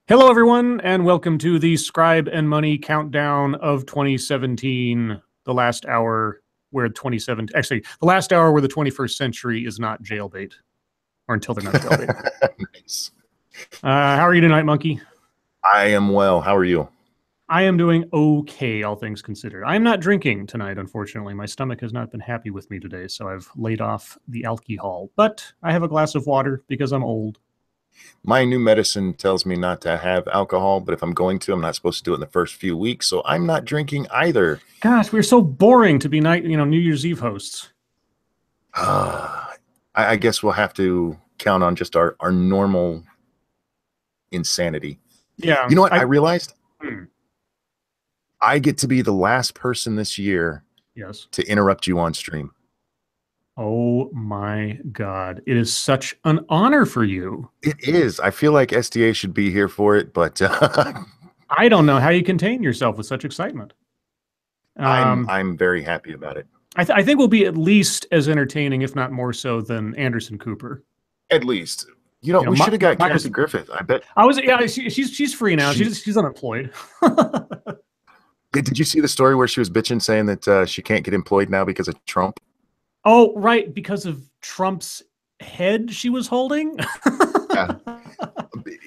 Hello, everyone, and welcome to the Scribe and Money countdown of 2017, the last hour where 2017, actually, the last hour where the 21st century is not jailbait, or until they're not jailbait. Nice. How are you tonight, Monkey? I am well. How are you? I am doing okay, all things considered. I am not drinking tonight, unfortunately. My stomach has not been happy with me today, so I've laid off the alcohol. But I have a glass of water because I'm old. My new medicine tells me not to have alcohol, but if I'm going to, I'm not supposed to do it in the first few weeks, so I'm not drinking either. Gosh, we're so boring to be New Year's Eve hosts. I guess we'll have to count on just our normal insanity. Yeah. You know what? I realized Hmm. I get to be the last person this year Yes. to interrupt you on stream. Oh my God. It is such an honor for you. It is. I feel like SDA should be here for it, but I don't know how you contain yourself with such excitement. I'm very happy about it. I think we'll be at least as entertaining, if not more so, than Anderson Cooper. At least. We should have got Kathy Griffith. I bet. She's free now. She's unemployed. Did you see the story where she was bitching saying that she can't get employed now because of Trump? Oh, right. Because of Trump's head she was holding? Yeah.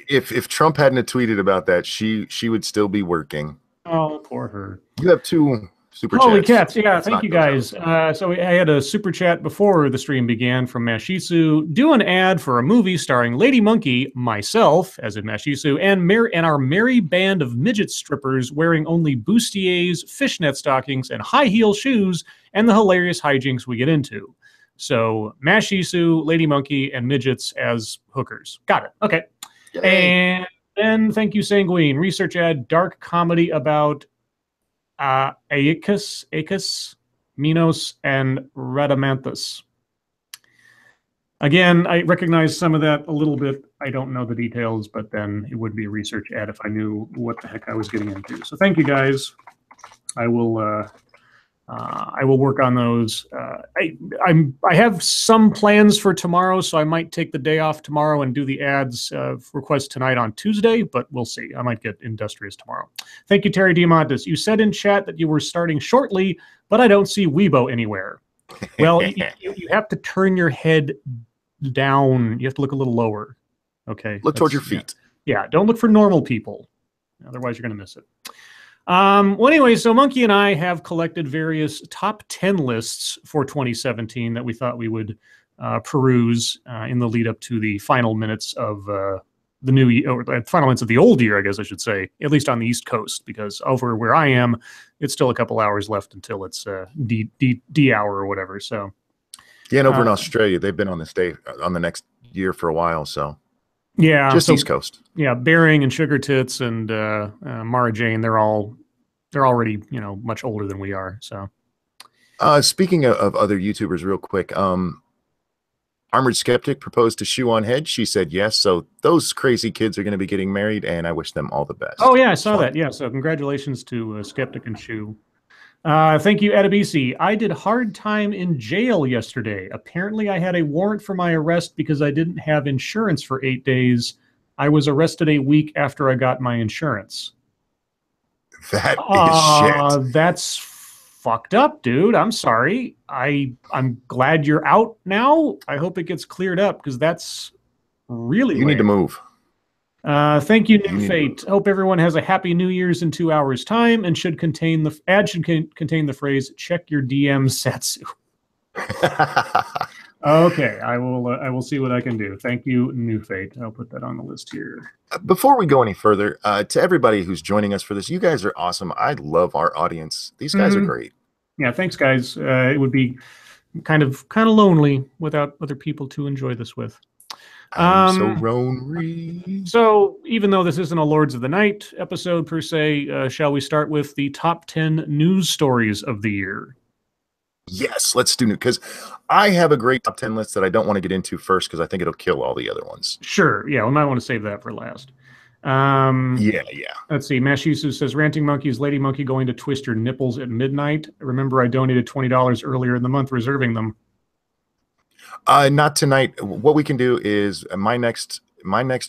If Trump hadn't tweeted about that, she would still be working. Oh, poor her. You have two super chats. Holy cats. Yeah, thank you guys. So I had a super chat before the stream began from Mashisu. Do an ad for a movie starring Lady Monkey, myself, as in Mashisu, and our merry band of midget strippers wearing only bustiers, fishnet stockings, and high heel shoes, and the hilarious hijinks we get into. So Mashisu, Lady Monkey, and midgets as hookers. Got it. Okay. Yay. And then thank you, Sanguine. Research ad, dark comedy about Aeacus, Minos, and Rhadamanthus. Again, I recognize some of that a little bit. I don't know the details, but then it would be a research ad if I knew what the heck I was getting into. So thank you, guys. I will work on those. I have some plans for tomorrow, so I might take the day off tomorrow and do the ads request tonight on Tuesday, but we'll see. I might get industrious tomorrow. Thank you, Terry Diamantis. You said in chat that you were starting shortly, but I don't see Weibo anywhere. Well, you have to turn your head down. You have to look a little lower. Okay. Look towards your feet. Yeah, don't look for normal people. Otherwise, you're going to miss it. Well, anyway, so Monkey and I have collected various top 10 lists for 2017 that we thought we would peruse in the lead up to the final minutes of the new year, or the final minutes of the old year, I guess I should say, at least on the East Coast, because over where I am, it's still a couple hours left until it's D hour or whatever. So, yeah, and over in Australia, they've been on this day on the next year for a while. So, yeah, just East Coast. Yeah, Bering and Sugar Tits and Mara Jane, they're already much older than we are. So, speaking of other YouTubers, real quick, Armored Skeptic proposed to Shoe on Head. She said yes. So those crazy kids are going to be getting married, and I wish them all the best. Oh yeah, I saw that. Yeah, so congratulations to Skeptic and Shoe. Thank you, Adabisi. I did hard time in jail yesterday. Apparently, I had a warrant for my arrest because I didn't have insurance for 8 days. I was arrested a week after I got my insurance. That is shit. That's fucked up, dude. I'm sorry. I'm glad you're out now. I hope it gets cleared up because that's really You need to move. Thank you, New Fate. Hope everyone has a happy New Year's in 2 hours' time, and should contain the phrase "check your DMs, Satsu." Okay, I will see what I can do. Thank you, New Fate. I'll put that on the list here. Before we go any further, to everybody who's joining us for this, you guys are awesome. I love our audience. These guys are great. Yeah, thanks, guys. It would be kind of lonely without other people to enjoy this with. I'm so lonely. So even though this isn't a Lords of the Night episode per se, shall we start with the top 10 news stories of the year? Yes, let's do it, because I have a great top 10 list that I don't want to get into first because I think it'll kill all the other ones. Sure. Yeah, we might want to save that for last. Yeah. Let's see. Mashisu says, Ranting Monkey, is Lady Monkey going to twist your nipples at midnight? Remember, I donated $20 earlier in the month reserving them. Not tonight. What we can do is my next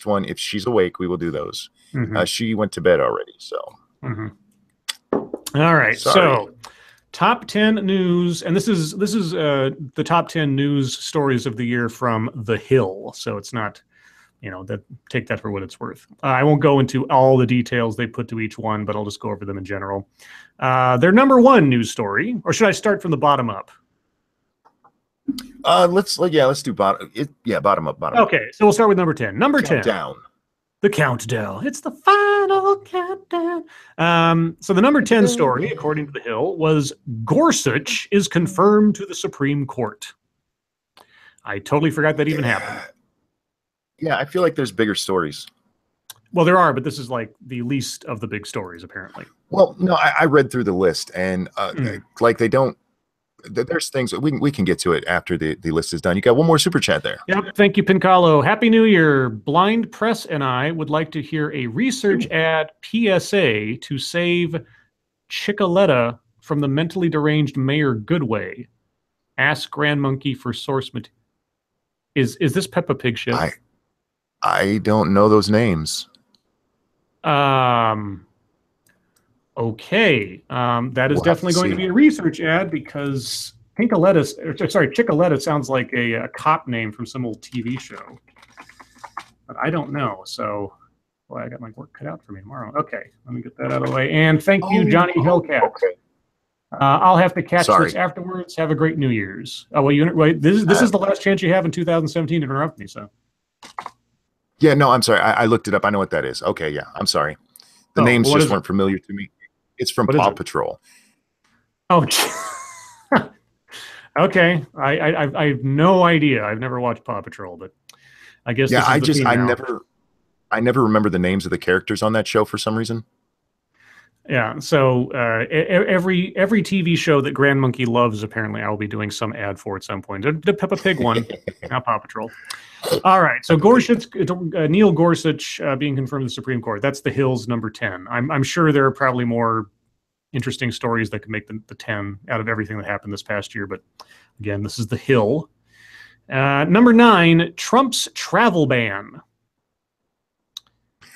one, if she's awake, we will do those. Mhm. She went to bed already. So Mhm. All right. Sorry. So top 10 news, and this is the top 10 news stories of the year from The Hill. So it's not, that take that for what it's worth. I won't go into all the details they put to each one, but I'll just go over them in general. Their number one news story, or should I start from the bottom up? let's do bottom. Bottom up. Okay, so we'll start with number 10. Number 10. Down. The countdown. It's the final countdown. So the number 10 story, according to The Hill, was Gorsuch is confirmed to the Supreme Court. I totally forgot that even happened. Yeah, I feel like there's bigger stories. Well, there are, but this is like the least of the big stories, apparently. Well, no, I read through the list, and like they don't. There's things we can get to it after the list is done. You got one more super chat there. Yep. Thank you, Pincalo. Happy New Year. Blind Press and I would like to hear a research ad PSA to save Chickaletta from the mentally deranged Mayor Goodway. Ask Grand Monkey for source material. Is this Peppa Pig shit? I don't know those names. Okay. That is definitely going to be a research ad because Chickaletta sounds like a cop name from some old TV show. But I don't know. So, boy, I got my work cut out for me tomorrow. Okay, let me get that out of the way. And thank you, Johnny Hillcat. Okay. I'll have to catch Sorry. this afterwards. Have a great New Year's. Oh, well, this is the last chance you have in 2017 to interrupt me. So. Yeah, no, I'm sorry. I looked it up. I know what that is. Okay, yeah, I'm sorry. The names just weren't familiar to me. It's from Paw Patrol. Oh, okay. I have no idea. I've never watched Paw Patrol, but I guess I never remember the names of the characters on that show for some reason. Yeah. So every TV show that Grand Monkey loves, apparently, I will be doing some ad for at some point. The Peppa Pig one, not Paw Patrol. All right. So Neil Gorsuch being confirmed to the Supreme Court. That's The Hill's number 10. I'm sure there are probably more interesting stories that could make the 10 out of everything that happened this past year. But again, this is The Hill. Number 9, Trump's travel ban.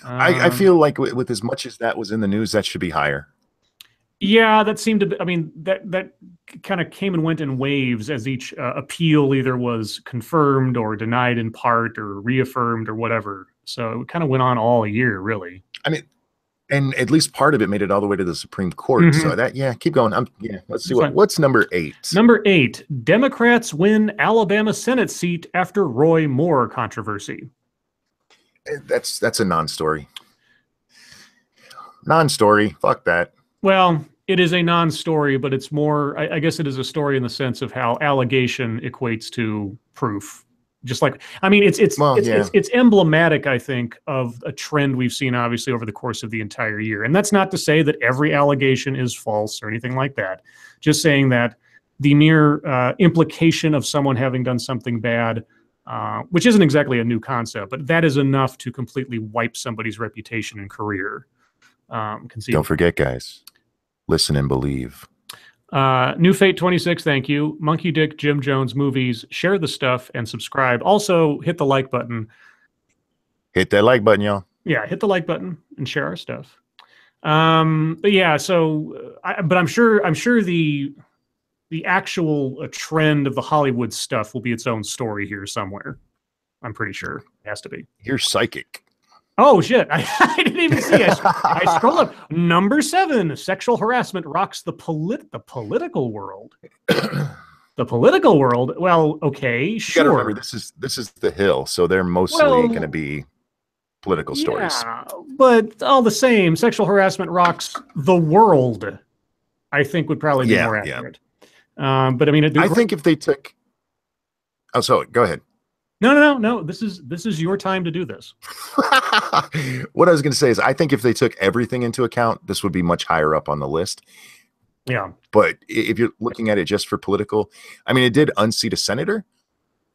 I feel like with as much as that was in the news, that should be higher. Yeah, that seemed to be, I mean, that kind of came and went in waves as each appeal either was confirmed or denied in part or reaffirmed or whatever. So it kind of went on all year, really. I mean, and at least part of it made it all the way to the Supreme Court. So keep going. Let's see what's number 8. Number 8, Democrats win Alabama Senate seat after Roy Moore controversy. That's a non-story. Non-story. Fuck that. Well, it is a non-story, but it's more, I guess it is a story in the sense of how allegation equates to proof. Just like, I mean, it's emblematic, I think, of a trend we've seen, obviously, over the course of the entire year. And that's not to say that every allegation is false or anything like that. Just saying that the mere implication of someone having done something bad, which isn't exactly a new concept, but that is enough to completely wipe somebody's reputation and career. Don't forget, guys, listen and believe. New Fate 26, thank you. Monkey Dick, Jim Jones movies, share the stuff and subscribe. Also, hit the like button. Hit that like button, y'all. Yeah, hit the like button and share our stuff. But yeah, so, but I'm sure the actual trend of the Hollywood stuff will be its own story here somewhere. I'm pretty sure it has to be. You're psychic. Oh, shit. I didn't even see it. I scrolled up. Number 7, sexual harassment rocks the political world. The political world? Well, okay, sure. You gotta remember, this is The Hill, so they're mostly going to be political stories. Yeah, but all the same, sexual harassment rocks the world, I think would probably be more accurate. But I mean, I think if they took... Oh, so go ahead. No. This is your time to do this. What I was going to say is, I think if they took everything into account, this would be much higher up on the list. Yeah. But if you're looking at it just for political, I mean, it did unseat a senator.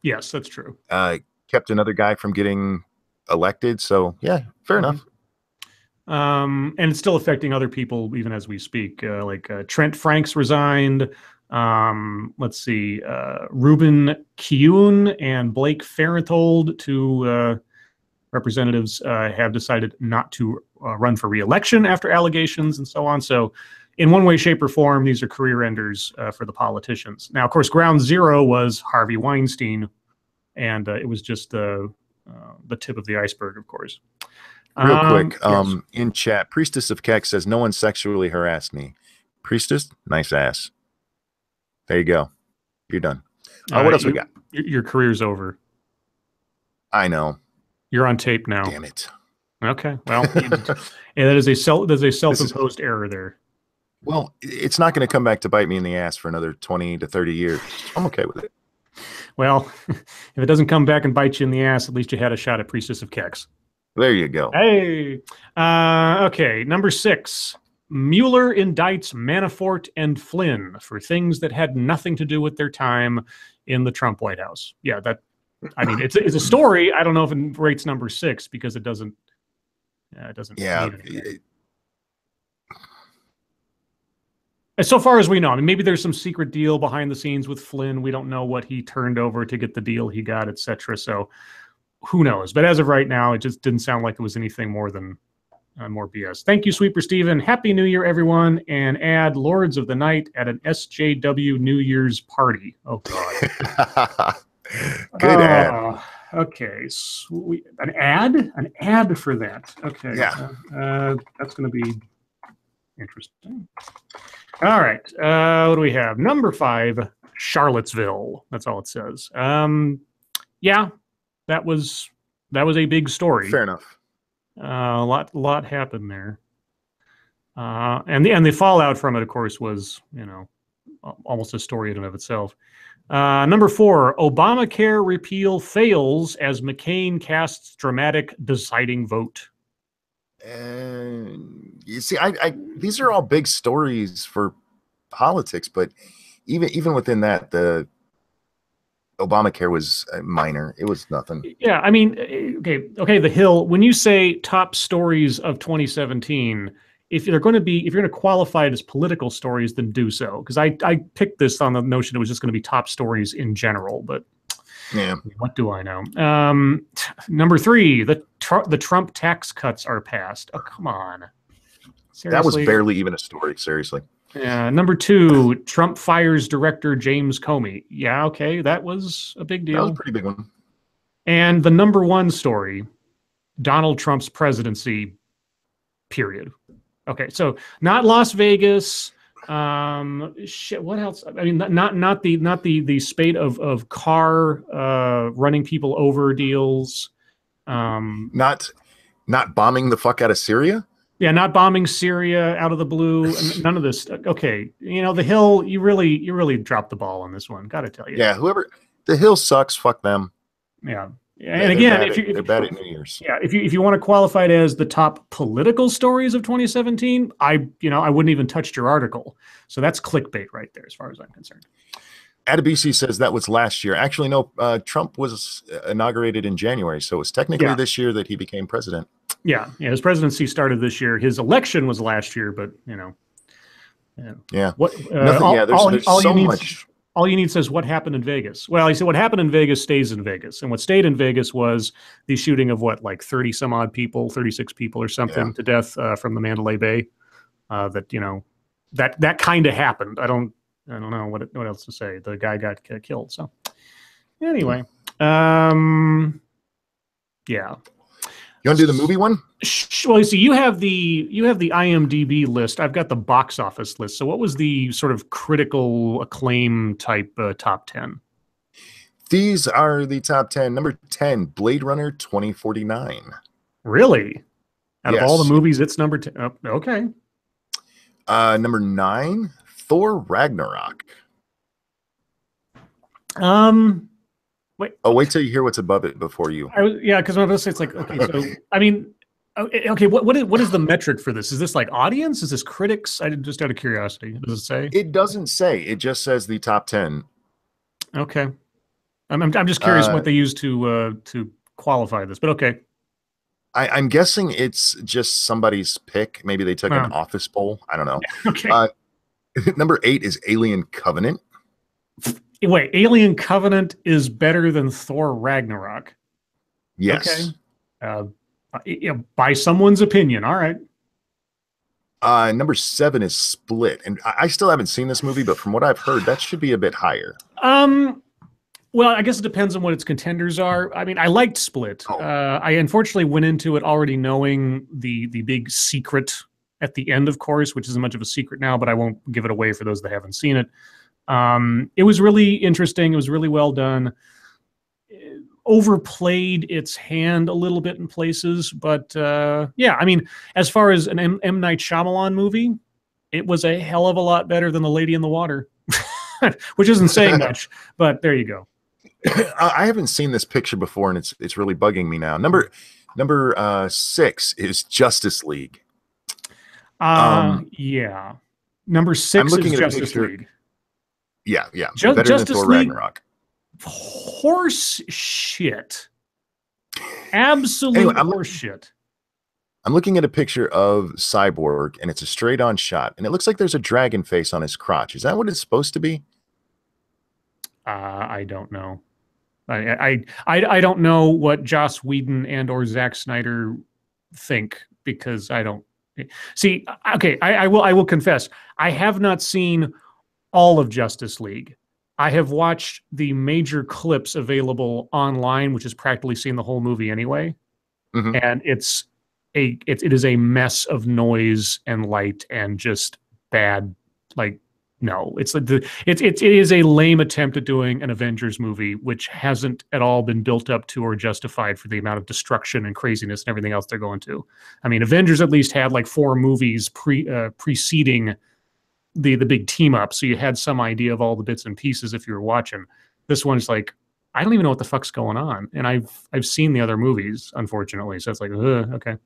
Yes, that's true. Kept another guy from getting elected. So yeah, fair enough. And it's still affecting other people even as we speak. Like Trent Franks resigned. Let's see, Ruben Kyun and Blake Farenthold, two representatives, have decided not to run for re-election after allegations and so on. So in one way, shape, or form, these are career enders for the politicians. Now, of course, ground zero was Harvey Weinstein, and it was just the tip of the iceberg, of course. Real quick, yes. in chat, Priestess of Keck says, no one sexually harassed me. Priestess, nice ass. There you go. You're done. What else we got? Your career's over. I know. You're on tape now. Damn it. Okay. Well, there's a self-imposed error there. Well, it's not going to come back to bite me in the ass for another 20 to 30 years. I'm okay with it. Well, if it doesn't come back and bite you in the ass, at least you had a shot at Priestess of Kex. There you go. Hey. Okay. Number 6. Mueller indicts Manafort and Flynn for things that had nothing to do with their time in the Trump White House. Yeah, it's a story. I don't know if it rates number 6 because it doesn't. It doesn't. Yeah. As so far as we know, I mean, maybe there's some secret deal behind the scenes with Flynn. We don't know what he turned over to get the deal he got, etc. So who knows? But as of right now, it just didn't sound like it was anything more than more BS. Thank you, Sweeper Steven. Happy New Year, everyone. And add Lords of the Night at an SJW New Year's party. Oh, God. Good ad. Okay. An ad? An ad for that. Okay. Yeah. That's going to be interesting. All right. What do we have? Number 5, Charlottesville. That's all it says. Yeah, that was a big story. Fair enough. A lot happened there. And the fallout from it, of course, was, almost a story in and of itself. Number 4, Obamacare repeal fails as McCain casts dramatic deciding vote. You see, these are all big stories for politics, but even within that, the Obamacare was minor. It was nothing. Yeah, I mean, okay. The Hill. When you say top stories of 2017, if you're going to qualify it as political stories, then do so. Because I picked this on the notion it was just going to be top stories in general, but. Yeah. What do I know? Number 3, the Trump tax cuts are passed. Oh, come on. Seriously? That was barely even a story. Seriously. Yeah. Number 2, Trump fires director James Comey. Yeah. Okay. That was a big deal. That was a pretty big one. And the number 1 story, Donald Trump's presidency, period. Okay. So not Las Vegas. What else? I mean, not the spate of car running people over deals. Not bombing the fuck out of Syria. Yeah, not bombing Syria out of the blue. None of this. Okay, the Hill. You really dropped the ball on this one. Got to tell you. Yeah, the Hill sucks. Fuck them. Yeah. And again, they're bad at New Year's. Yeah, if you want to qualify it as the top political stories of 2017, I wouldn't even touch your article. So that's clickbait right there, as far as I'm concerned. Adebisi says that was last year. Actually, no. Trump was inaugurated in January, so it was technically this year that he became president. Yeah. His presidency started this year. His election was last year, but Yeah. What? Nothing. There's so much. All you need says what happened in Vegas. Well, he said what happened in Vegas stays in Vegas. And what stayed in Vegas was the shooting of 30 some odd people, 36 people or something to death from the Mandalay Bay. That kind of happened. I don't know what else to say. The guy got killed. So anyway, yeah. You want to do the movie one? Well, you see, you have the IMDb list. I've got the box office list. So, what was the sort of critical acclaim type top 10? These are the top 10. Number 10, Blade Runner 2049. Really? Out of all the movies, it's number 10. Oh, okay. Number 9, Thor Ragnarok. Wait till you hear what's above it before you. Because I'm going to say it's like, okay, so I mean, okay, what is the metric for this? Is this like audience? Is this critics? Just out of curiosity, does it say? It doesn't say. It just says the top 10. Okay, I'm just curious what they use to qualify this, but okay. I'm guessing it's just somebody's pick. Maybe they took an office poll. I don't know. Okay. Number 8 is Alien Covenant. Wait, Alien Covenant is better than Thor Ragnarok. Yes. Okay. Yeah, by someone's opinion. All right. Number 7 is Split, and I still haven't seen this movie, but from what I've heard, that should be a bit higher. Well, I guess it depends on what its contenders are. I mean, I liked Split. Oh. I unfortunately went into it already knowing the big secret at the end, of course, which isn't much of a secret now, but I won't give it away for those that haven't seen it. It was really interesting. It was really well done. It overplayed its hand a little bit in places, but yeah, I mean, as far as an M. Night Shyamalan movie, it was a hell of a lot better than The Lady in the Water, which isn't saying much, but there you go. I haven't seen this picture before, and it's really bugging me now. Number 6 is Justice League. Yeah. Number 6 is Justice League. Yeah. Better Justice than Thor League, Ragnarok. Horse shit. Absolute Anyway, horse shit. I'm looking at a picture of Cyborg, and it's a straight-on shot, and it looks like there's a dragon face on his crotch. Is that what it's supposed to be? I don't know. I don't know what Joss Whedon and or Zack Snyder think, because I don't see. Okay, I will confess, I have not seen all of Justice League. I have watched the major clips available online, which is practically seeing the whole movie anyway. Mm-hmm. And it is a mess of noise and light and just bad. Like, no, it's like it is a lame attempt at doing an Avengers movie, which hasn't at all been built up to or justified for the amount of destruction and craziness and everything else they're going to. I mean, Avengers at least had like 4 movies preceding the big team up, so you had some idea of all the bits and pieces if you were watching. This one's like, I don't even know what the fuck's going on, and I've seen the other movies, unfortunately, so it's like, okay.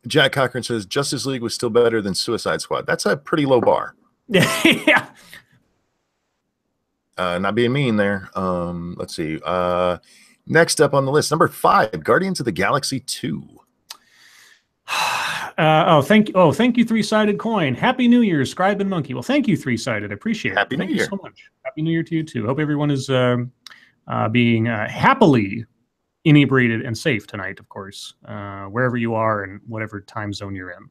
Jack Cochran says Justice League was still better than Suicide Squad. That's a pretty low bar. Yeah. Not being mean there. Let's see. Next up on the list, number 5, Guardians of the Galaxy 2. Thank you, Three-Sided Coin. Happy New Year, Scribe and Monkey. Well, thank you, Three-Sided. I appreciate it. Happy New Year. Thank you so much. Happy New Year to you too. Hope everyone is being happily inebriated and safe tonight, of course, wherever you are and whatever time zone you're in.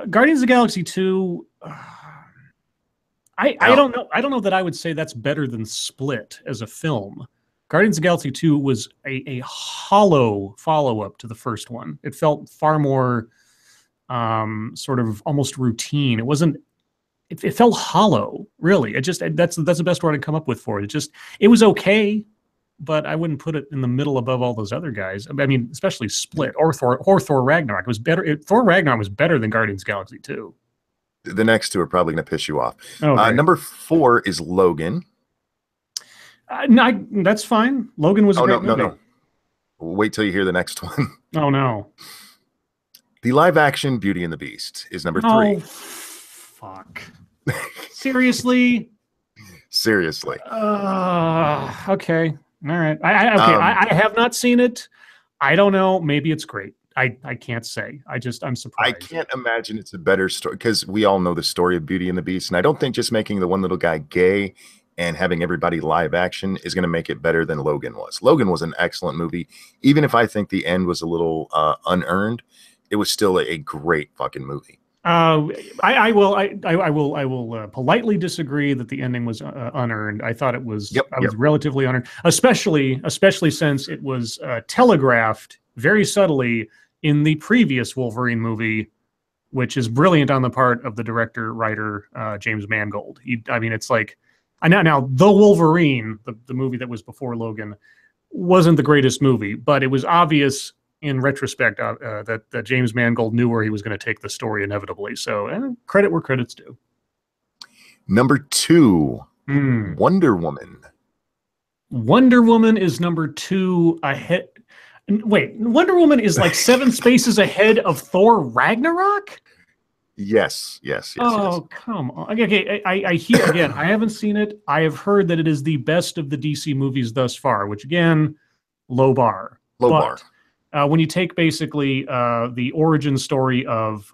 Guardians of the Galaxy 2. I don't know. I don't know that I would say that's better than Split as a film. Guardians of the Galaxy 2 was a hollow follow-up to the first one. It felt far more sort of almost routine. It wasn't. It felt hollow, really. That's the best word I'd come up with for it. It was okay, but I wouldn't put it in the middle above all those other guys. I mean, especially Split or Thor Ragnarok. It was better. Thor Ragnarok was better than Guardians of the Galaxy 2. The next 2 are probably going to piss you off. Okay. Number 4 is Logan. No, that's fine. Logan was a great movie. No. Wait till you hear the next one. Oh, no. The live-action Beauty and the Beast is number 3. Oh, fuck. Seriously? Seriously. Okay. All right. I have not seen it. I don't know. Maybe it's great. I can't say. I'm surprised. I can't imagine it's a better story, because we all know the story of Beauty and the Beast, and I don't think just making the one little guy gay and having everybody live action is going to make it better than Logan was. Logan was an excellent movie. Even if I think the end was a little unearned, it was still a great fucking movie. I will politely disagree that the ending was unearned. I thought it was was relatively unearned, especially since it was telegraphed very subtly in the previous Wolverine movie, which is brilliant on the part of the director-writer James Mangold. It's like, now the Wolverine, the movie that was before Logan, wasn't the greatest movie, but it was obvious in retrospect that James Mangold knew where he was going to take the story inevitably. So credit where credit's due. Number 2, Wonder Woman. Wonder Woman is number 2 ahead. Wait, Wonder Woman is like 7 spaces ahead of Thor Ragnarok? Yes. Oh, come on. Okay, I hear, again, I haven't seen it. I have heard that it is the best of the DC movies thus far, which, again, low bar. When you take basically the origin story of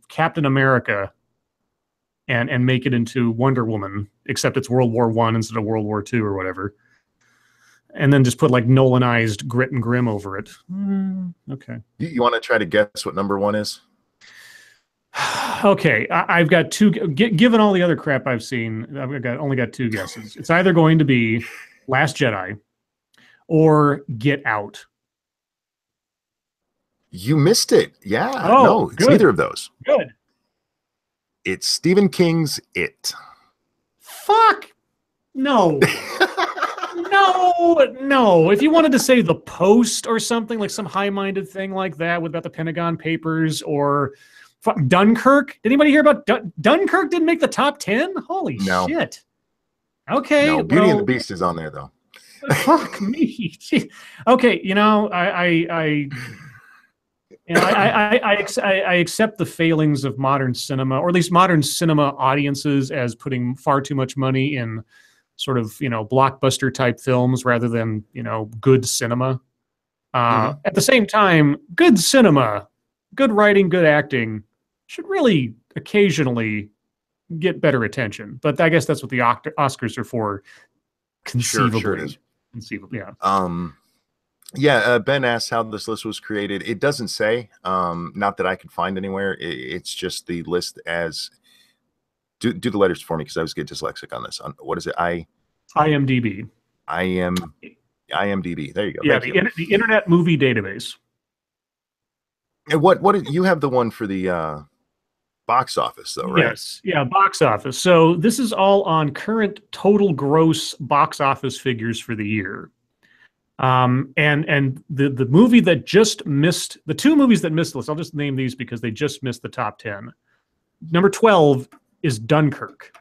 Captain America and make it into Wonder Woman, except it's World War I instead of World War II or whatever, and then just put like Nolanized grit and grim over it. Okay. You want to try to guess what number one is? Okay, I've got two. Given all the other crap I've seen, only got two guesses. It's either going to be Last Jedi or Get Out. You missed it. Yeah. Oh, no, it's good. neither of those. Good. It's Stephen King's It. Fuck. No. No. If you wanted to say The Post or something, like some high-minded thing like that about the Pentagon Papers or Dunkirk. Did anybody hear about Dunkirk? Didn't make the top 10? Holy shit. Okay. No, Beauty and the Beast is on there, though. Fuck me. Okay, I accept the failings of modern cinema, or at least modern cinema audiences, as putting far too much money in sort of, blockbuster type films rather than, good cinema. At the same time, good cinema, good writing, good acting should really occasionally get better attention. But I guess that's what the Oscars are for, conceivably. Sure it is. Conceivably, yeah. Ben asked how this list was created. It doesn't say, not that I could find anywhere. It's just the list as do the letters for me, because I always get dyslexic on this. What is it? IMDb. IMDb. There you go. Yeah, the Internet Movie Database. And what you have the one for the box office, though, right? Yes. Yeah, box office. So this is all on current total gross box office figures for the year. And the movie that just missed, the two movies that missed this, I'll just name these because they just missed the top 10. Number 12 is Dunkirk.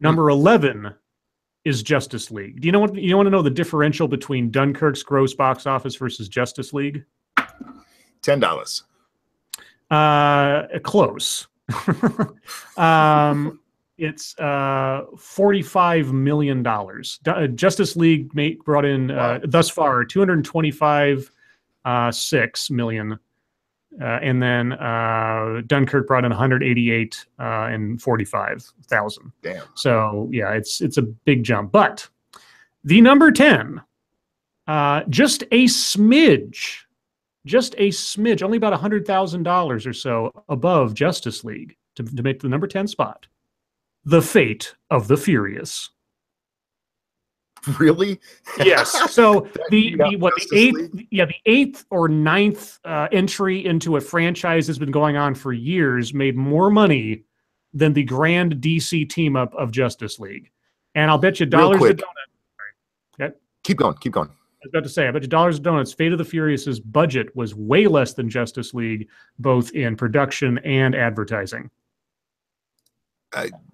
Number 11 is Justice League. Do you want to know the differential between Dunkirk's gross box office versus Justice League? $10. Close. It's $45 million. Justice League brought in thus far 225.6 million, and then Dunkirk brought in 188 and 45,000. Damn. So yeah, it's a big jump. But the number 10, just a smidge, only about $100,000 or so above Justice League to make the number 10 spot. The Fate of the Furious. Really? Yes. So the eighth or ninth entry into a franchise that's been going on for years made more money than the grand DC team up of Justice League. And I'll bet you dollars a donut. Okay. Keep going. I was about to say, I bet you dollars a donuts, Fate of the Furious's budget was way less than Justice League, both in production and advertising.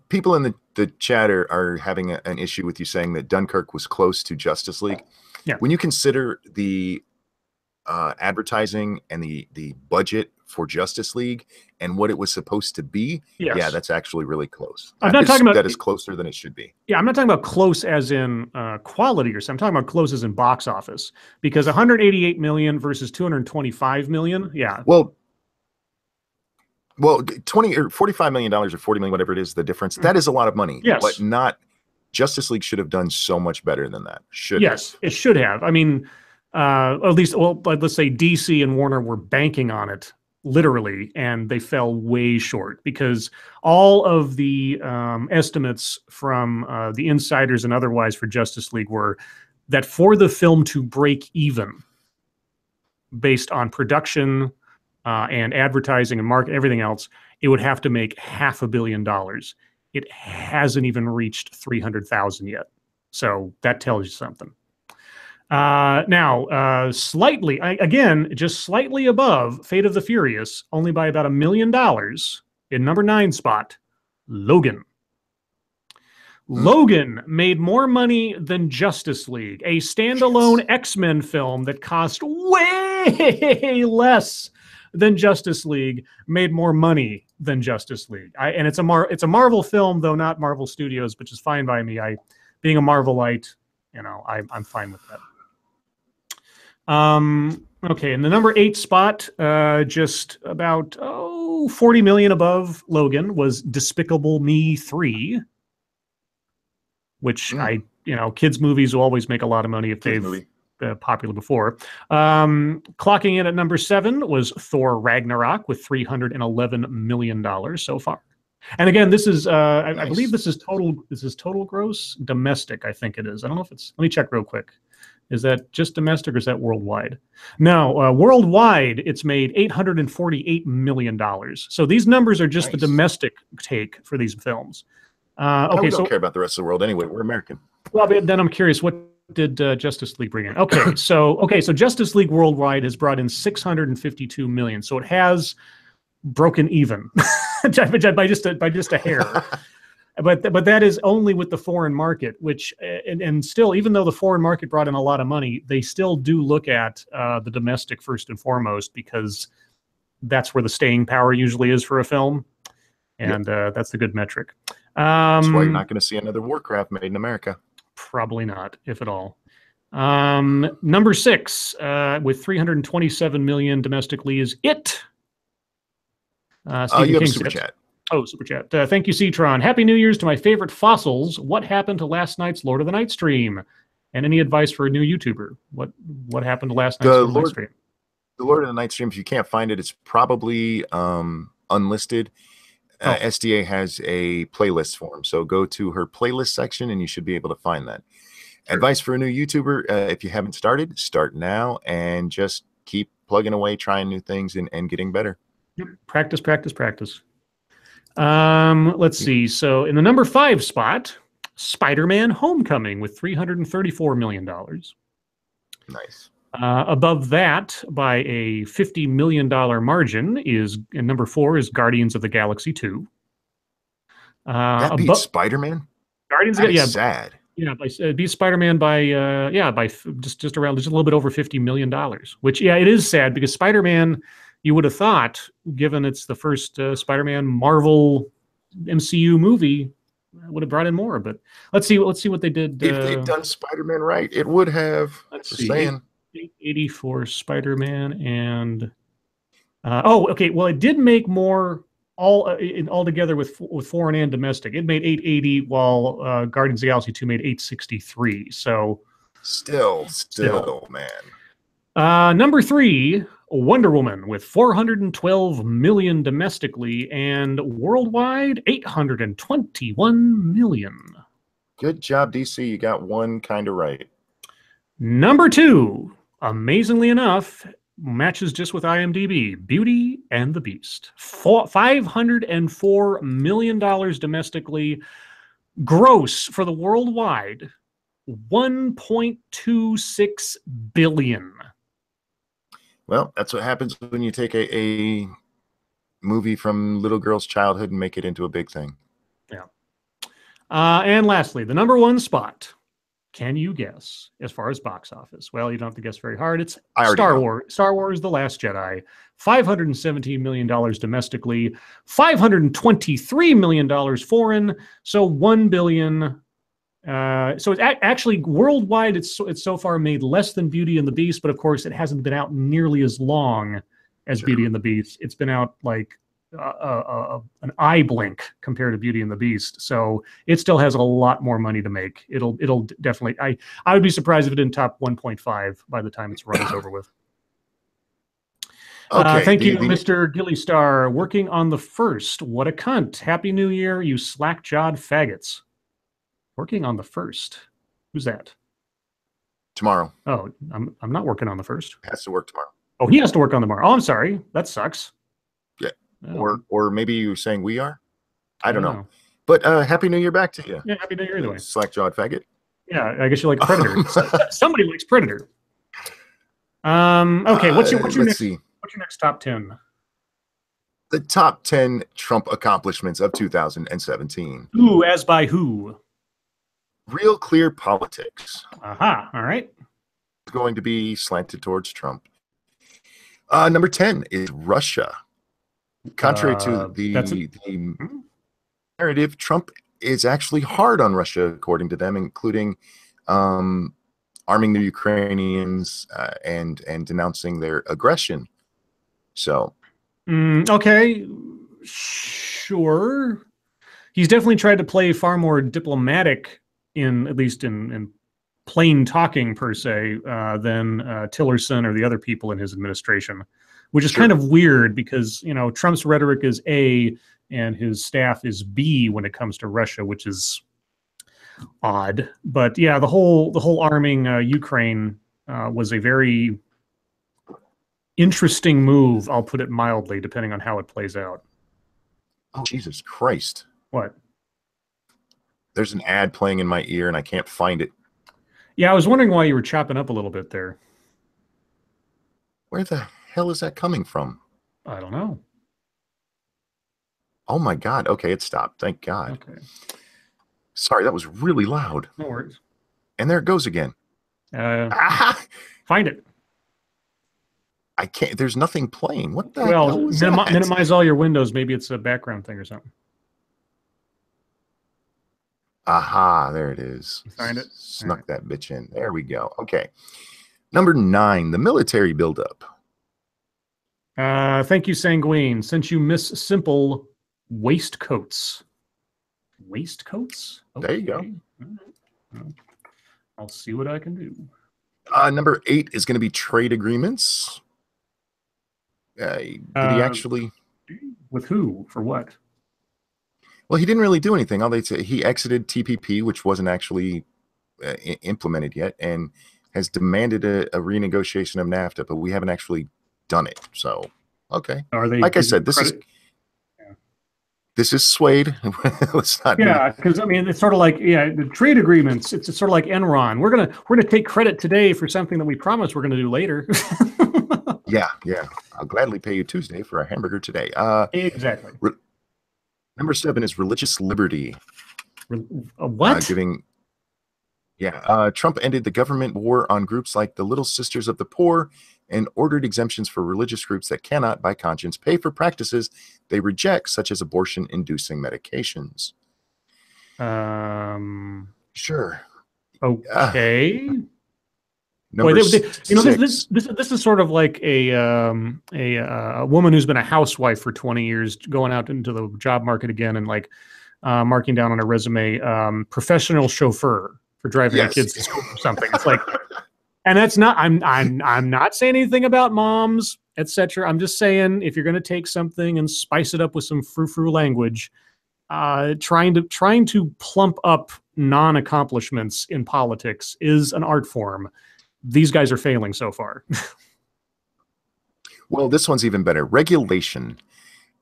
People in the chat are having an issue with you saying that Dunkirk was close to Justice League. Yeah. When you consider the advertising and the budget for Justice League and what it was supposed to be, yeah, that's actually really close. I'm not talking about that is closer than it should be. Yeah, I'm not talking about close as in quality or something. I'm talking about close as in box office, because 188 million versus 225 million. Yeah. Well, 20 or $45 million or 40 million, whatever it is, the difference, that is a lot of money. Yes. But not Justice League should have done so much better than that. It should have. I mean, at least, let's say DC and Warner were banking on it, literally, and they fell way short, because all of the estimates from the insiders and otherwise for Justice League were that for the film to break even, based on production, and advertising and market, everything else, it would have to make $500 million. It hasn't even reached 300,000 yet. So that tells you something. Now, slightly, again, just slightly above Fate of the Furious, only by about $1 million, in number 9 spot, Logan. Logan made more money than Justice League, a standalone X-Men film that cost way less than Justice League, made more money than Justice League. And it's a Marvel film, though not Marvel Studios, which is fine by me. Being a Marvelite, I'm fine with that. Okay, in the number 8 spot, just about 40 million above Logan, was Despicable Me 3, which kids movies will always make a lot of money if Kids they've movie. popular before. Clocking in at number 7 was Thor Ragnarok with $311 million so far. And again, this is I believe Nice. this is total gross domestic. I think it is. I don't know if it's. Let me check real quick. Is that just domestic or is that worldwide? No, worldwide it's made $848 million. So these numbers are just the Nice. domestic take for these films. Oh, Okay, we so don't care about the rest of the world anyway. We're American. well, then I'm curious, what did Justice League bring in? So Justice League worldwide has brought in 652 million. So it has broken even by just a hair. But that is only with the foreign market, which and still, even though the foreign market brought in a lot of money, they still do look at the domestic first and foremost, because that's where the staying power usually is for a film, and that's the good metric. That's why you're not going to see another Warcraft made in America. Probably not, if at all. Number 6, with 327 million domestically, is It. You have a King super says- chat. Oh, super chat. Thank you, Citron. Happy New Year's to my favorite fossils. What happened to last night's Lord of the Night stream? And any advice for a new YouTuber? What happened to last night's Lord of the Night stream? The Lord of the Night stream, if you can't find it, it's probably unlisted. SDA has a playlist for him. So go to her playlist section and you should be able to find that. Sure. Advice for a new YouTuber, if you haven't started, start now and just keep plugging away, trying new things and getting better. Practice, practice, practice. Let's see. So in the number 5 spot, Spider-Man Homecoming with $334 million. Nice. Above that, by a $50 million margin, is in number 4 is Guardians of the Galaxy 2. That beats Spider-Man? Guardians of the Galaxy. Sad. Yeah, beat Spider-Man by just a little bit over $50 million. Which it is sad, because Spider-Man, you would have thought, given it's the first Spider-Man Marvel MCU movie, would have brought in more. But let's see what they did. If they'd done Spider-Man right, it would have. Let's see. 880 for Spider-Man, and okay. Well, it did make more all together with foreign and domestic. It made 880, while Guardians of the Galaxy 2 made 863. So still, man. Number 3, Wonder Woman with 412 million domestically, and worldwide 821 million. Good job, DC. You got one kind of right. Number 2, amazingly enough, matches just with IMDb, Beauty and the Beast. $504 million domestically. Gross for the worldwide, $1.26 billion. Well, that's what happens when you take a movie from little girl's childhood and make it into a big thing. Yeah. And lastly, the number 1 spot. Can you guess as far as box office? Well, you don't have to guess very hard. It's Star Wars. Star Wars: The Last Jedi. $517 million domestically, $523 million foreign. So $1 billion. So it's actually worldwide. It's so far made less than Beauty and the Beast, but of course it hasn't been out nearly as long as Beauty and the Beast. It's been out like an eye blink compared to Beauty and the Beast. So it still has a lot more money to make. It'll definitely. I would be surprised if it didn't top 1.5 by the time its run is over with. Okay, thank you, Mr. Gilly Star. Working on the 1st. What a cunt. Happy New Year, you slack-jawed faggots. Working on the 1st. Who's that? Tomorrow. Oh, I'm not working on the 1st. Has to work tomorrow. Oh, he has to work on tomorrow. Oh, I'm sorry. That sucks. Yeah. Oh. Or maybe you're saying we are. I don't know. But Happy New Year back to you. Yeah, Happy New Year either way. Slack-jawed faggot. Yeah, I guess you like Predator. Somebody likes Predator. Okay, what's your next top 10? The top 10 Trump accomplishments of 2017. Ooh, as by who? Real Clear Politics. Aha, all right. It's going to be slanted towards Trump. Number 10 is Russia. Contrary to the narrative, Trump is actually hard on Russia, according to them, including arming the Ukrainians and denouncing their aggression. So, okay, sure. He's definitely tried to play far more diplomatic in at least in plain talking per se than Tillerson or the other people in his administration, which is kind of weird because Trump's rhetoric is A and his staff is B when it comes to Russia, which is odd. But yeah, the whole arming Ukraine was a very interesting move. I'll put it mildly, depending on how it plays out. Oh, Jesus Christ! What? There's an ad playing in my ear, and I can't find it. Yeah, I was wondering why you were chopping up a little bit there. Where the hell is that coming from? I don't know. Oh my God! Okay, it stopped. Thank God. Okay. Sorry, that was really loud. No worries. And there it goes again. Find it. I can't. There's nothing playing. What the hell was that? Minimize all your windows. Maybe it's a background thing or something. Aha, there it is. You find it? Snuck that bitch in. There we go. Okay. Number 9, the military buildup. Thank you, Sanguine. Since you miss simple waistcoats. Waistcoats? Okay. There you go. Well, I'll see what I can do. Number 8 is going to be trade agreements. Did he actually? With who? For what? Well, he didn't really do anything. All they say, he exited TPP, which wasn't actually implemented yet, and has demanded a renegotiation of NAFTA, but we haven't actually done it. So, okay. Are they? Like I said, this is Suede. Let's not. Yeah, because I mean, it's sort of like the trade agreements. It's sort of like Enron. We're gonna take credit today for something that we promised we're gonna do later. Yeah. I'll gladly pay you Tuesday for a hamburger today. Exactly. Number 7 is religious liberty. What? Trump ended the government war on groups like the Little Sisters of the Poor and ordered exemptions for religious groups that cannot, by conscience, pay for practices they reject, such as abortion-inducing medications. Sure. Okay. Number 6. This is sort of like a woman who's been a housewife for 20 years going out into the job market again and like marking down on her resume professional chauffeur for driving her kids to school or something. It's like, and that's not. I'm not saying anything about moms, etc. I'm just saying if you're going to take something and spice it up with some frou-frou language, trying to plump up non-accomplishments in politics is an art form. These guys are failing so far. Well, this one's even better. Regulation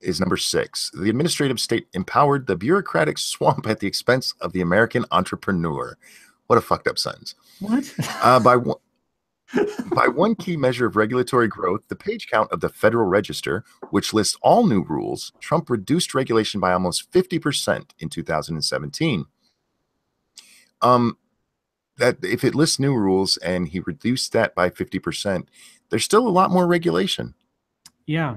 is number 6. The administrative state empowered the bureaucratic swamp at the expense of the American entrepreneur. What a fucked up sentence. What? By one key measure of regulatory growth, the page count of the Federal Register, which lists all new rules, Trump reduced regulation by almost 50% in 2017. That if it lists new rules and he reduced that by 50%, there's still a lot more regulation. Yeah.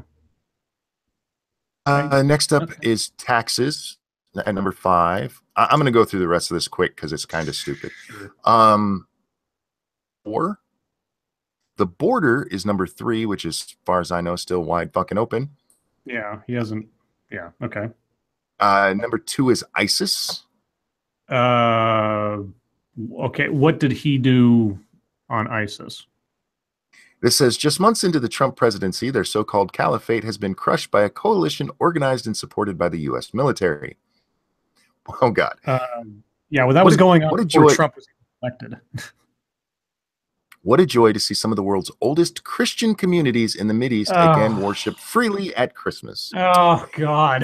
Next up is taxes at number 5. I'm going to go through the rest of this quick because it's kind of stupid. 4. The border is number 3, which is, as far as I know, still wide fucking open. Yeah, he hasn't. Yeah, okay. Number 2 is ISIS. Okay, what did he do on ISIS? This says, just months into the Trump presidency, their so-called caliphate has been crushed by a coalition organized and supported by the U.S. military. Oh, God. Yeah, well, that was going on before Trump was elected. What a joy to see some of the world's oldest Christian communities in the Mideast again worship freely at Christmas. Oh God.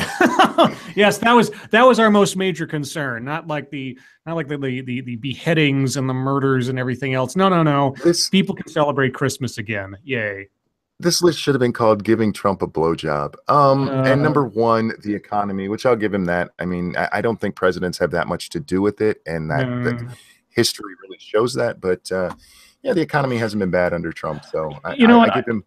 Yes, that was our most major concern. Not like the beheadings and the murders and everything else. No. People can celebrate Christmas again. Yay. This list should have been called "Giving Trump a Blowjob." And number 1, the economy, which I'll give him that. I mean, I don't think presidents have that much to do with it, and that history really shows that. But yeah, the economy hasn't been bad under Trump, so I give him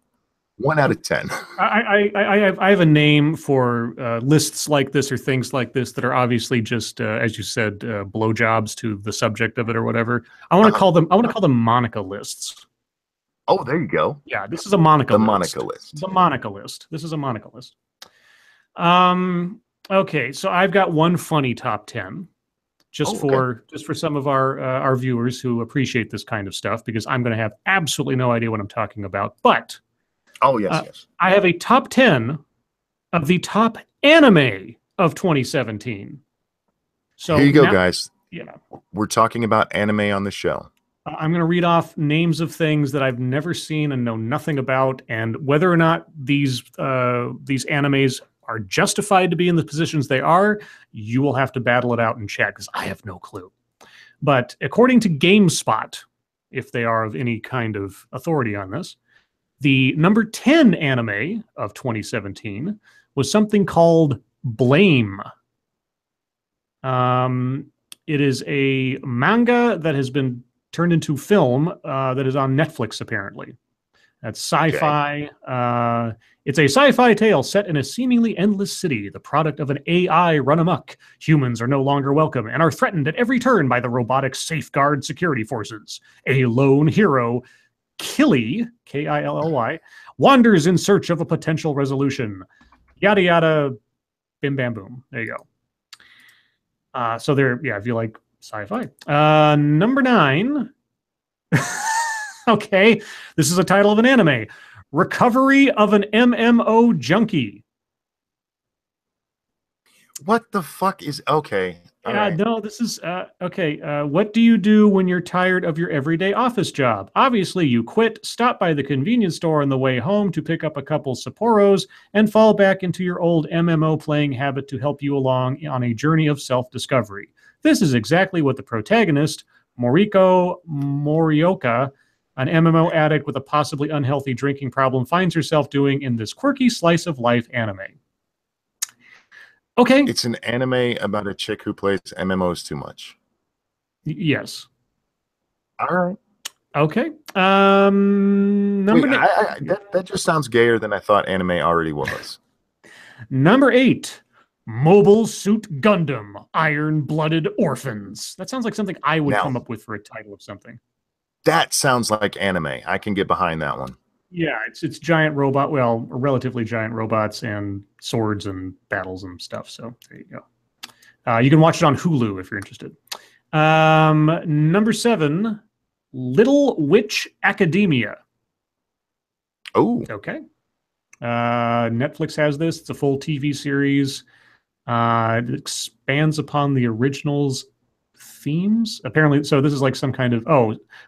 1 out of 10. I have a name for lists like this or things like this that are obviously just, as you said, blowjobs to the subject of it or whatever. I want to call them Monica lists. Oh, there you go. Yeah, this is a Monica list. Monica list. The Monica list. This is a Monica list. Okay, so I've got one funny top 10. just Oh, okay. for some of our viewers who appreciate this kind of stuff, because I'm going to have absolutely no idea what I'm talking about. But Oh, yes, uh, yes. I have a top 10 of the top anime of 2017. Here So you go, now, guys. yeah, We're talking about anime on the show. I'm going to read off names of things that I've never seen and know nothing about, and whether or not these animes are justified to be in the positions they are. You will have to battle it out in chat because I have no clue. But according to GameSpot, if they are of any kind of authority on this, the number 10 anime of 2017 was something called Blame. Um, it is a manga that has been turned into film that is on Netflix, apparently. That's Okay. sci-fi. It's a sci-fi tale set in a seemingly endless city, the product of an AI run amok. Humans are no longer welcome and are threatened at every turn by the robotic safeguard security forces. A lone hero, Killy, Killy, wanders in search of a potential resolution. Yada yada, bim bam boom. There you go. So there, yeah, if you like sci-fi. Number 9. Okay, this is a title of an anime. Recovery of an MMO Junkie. What the fuck is okay? All right. No, this is okay. What do you do when you're tired of your everyday office job? Obviously, you quit, stop by the convenience store on the way home to pick up a couple Sapporos, and fall back into your old MMO playing habit to help you along on a journey of self-discovery. This is exactly what the protagonist, Moriko Morioka, an MMO addict with a possibly unhealthy drinking problem, finds herself doing in this quirky slice of life anime. Okay. It's an anime about a chick who plays MMOs too much. Yes. All right. Okay. Wait, that just sounds gayer than I thought anime already was. Number 8. Mobile Suit Gundam, Iron-Blooded Orphans. That sounds like something I would come up with for a title of something. That sounds like anime. I can get behind that one. Yeah, it's giant robot, well, relatively giant robots and swords and battles and stuff. So there you go. You can watch it on Hulu if you're interested. Number 7, Little Witch Academia. Oh, okay. Netflix has this. It's a full TV series. It expands upon the original's themes, apparently. So this is like some kind of,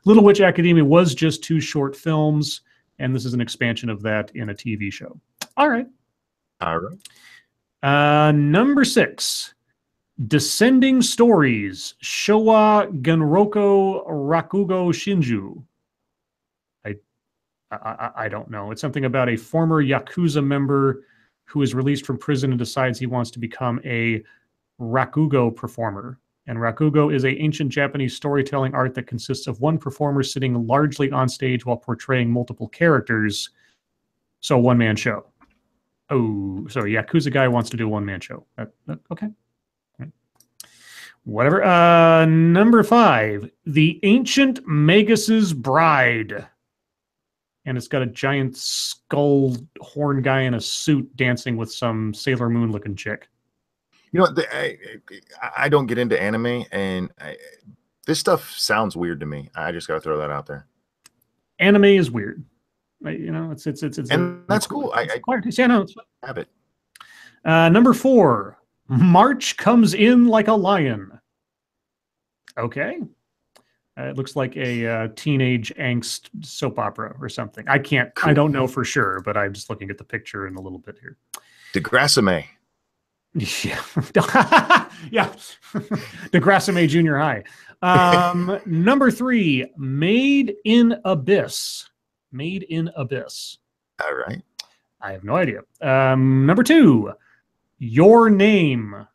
Little Witch Academia was just 2 short films, and this is an expansion of that in a TV show. All right. Number 6, Descending Stories, Showa Genroko Rakugo Shinju. I don't know. It's something about a former Yakuza member who is released from prison and decides he wants to become a Rakugo performer. And Rakugo is an ancient Japanese storytelling art that consists of one performer sitting largely on stage while portraying multiple characters. So one-man show. Oh, so a Yakuza guy wants to do a one-man show. Okay. Whatever. Number 5, The Ancient Magus's Bride. And it's got a giant skull horn guy in a suit dancing with some Sailor Moon looking chick. You know, I don't get into anime, and this stuff sounds weird to me. I just got to throw that out there. Anime is weird. You know, it's and that's cool. I have it. Number 4, March Comes In Like a Lion. Okay. It looks like a teenage angst soap opera or something. I don't know for sure, but I'm just looking at the picture in a little bit here. Degrassi. Yeah. Yeah. Degrassi Junior High. Number 3, Made in Abyss. Made in Abyss. All right. I have no idea. Number 2, Your Name.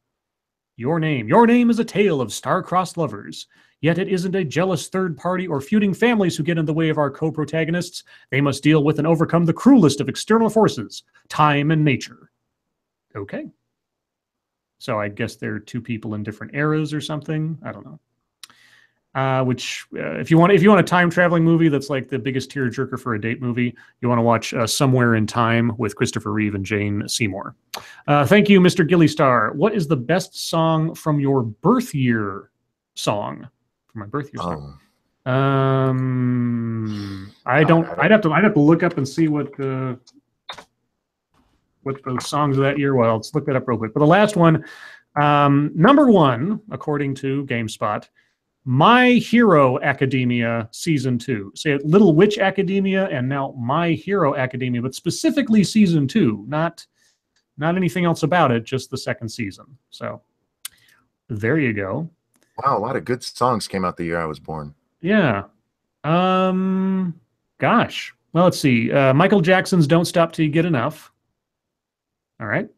Your Name. Your Name is a tale of star-crossed lovers. Yet it isn't a jealous third party or feuding families who get in the way of our co-protagonists. They must deal with and overcome the cruelest of external forces, time and nature. Okay. So I guess they're 2 people in different eras or something. I don't know. If you want a time traveling movie that's like the biggest tearjerker for a date movie, you want to watch Somewhere in Time with Christopher Reeve and Jane Seymour. Thank you, Mr. Gilly Star. What is the best song from your birth year song for my birthday song. Oh, I God, don't. I'd have to look up and see what those songs of that year. Well, let's look that up real quick. But the last one, number one, according to GameSpot, My Hero Academia Season 2. Say Little Witch Academia and now My Hero Academia, but specifically Season 2, not anything else about it, just the second season. So there you go. wow, a lot of good songs came out the year I was born. Yeah. Gosh. Well, let's see. Michael Jackson's Don't Stop Till You Get Enough. All right.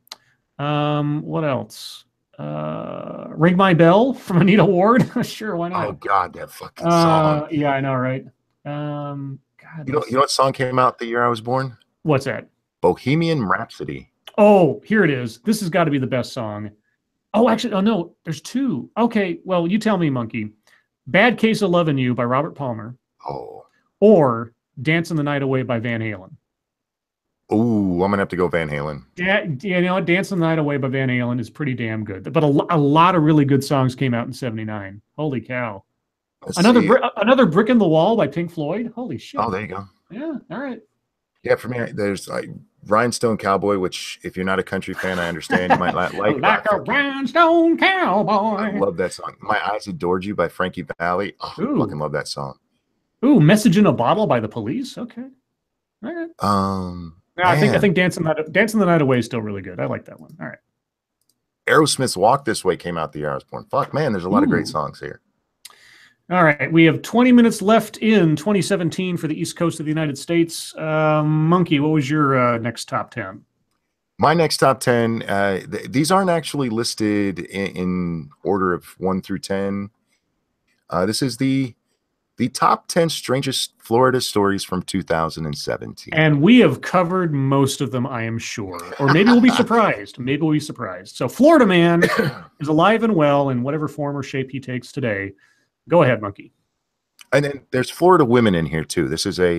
What else? Ring My Bell from Anita Ward. Sure, why not? Oh God, that fucking song. Yeah, I know, right? God, You know what song came out the year I was born? what's that? Bohemian Rhapsody. Oh, here it is. This has got to be the best song. Oh, actually, oh no, there's two. Okay, well, you tell me, Monkey. Bad Case of Lovin' You by Robert Palmer, Oh, or Dancing the Night Away by Van Halen. ooh, I'm gonna have to go Van Halen. Yeah, you know what? Dancing the Night Away by Van Halen is pretty damn good. But a lot of really good songs came out in '79. Holy cow! Let's Another see. another Brick in the Wall by Pink Floyd. Holy shit! Oh, there you go. Yeah, all right. Yeah, for me, there's like Rhinestone Cowboy, which if you're not a country fan, I understand you might not like. Like a rhinestone I cowboy. love that song. My Eyes Adored You by Frankie Valli. Oh, I Ooh. fucking love that song. Ooh, Message in a Bottle by the Police. Okay, all right. Yeah, I Man. think Dancing the Night Away is still really good. I like that one. All right. Aerosmith's Walk This Way came out the year I was born. Fuck, man, there's a lot of great Ooh. songs here. All right. We have 20 minutes left in 2017 for the East Coast of the United States. Monkey, what was your next top 10? My next top 10, these aren't actually listed in order of 1 through 10. This is the top 10 strangest Florida stories from 2017. And we have covered most of them, I am sure. Or maybe we'll be surprised. Maybe we'll be surprised. So Florida Man is alive and well in whatever form or shape he takes today. Go ahead, Monkey. And then there's Florida women in here too. This is a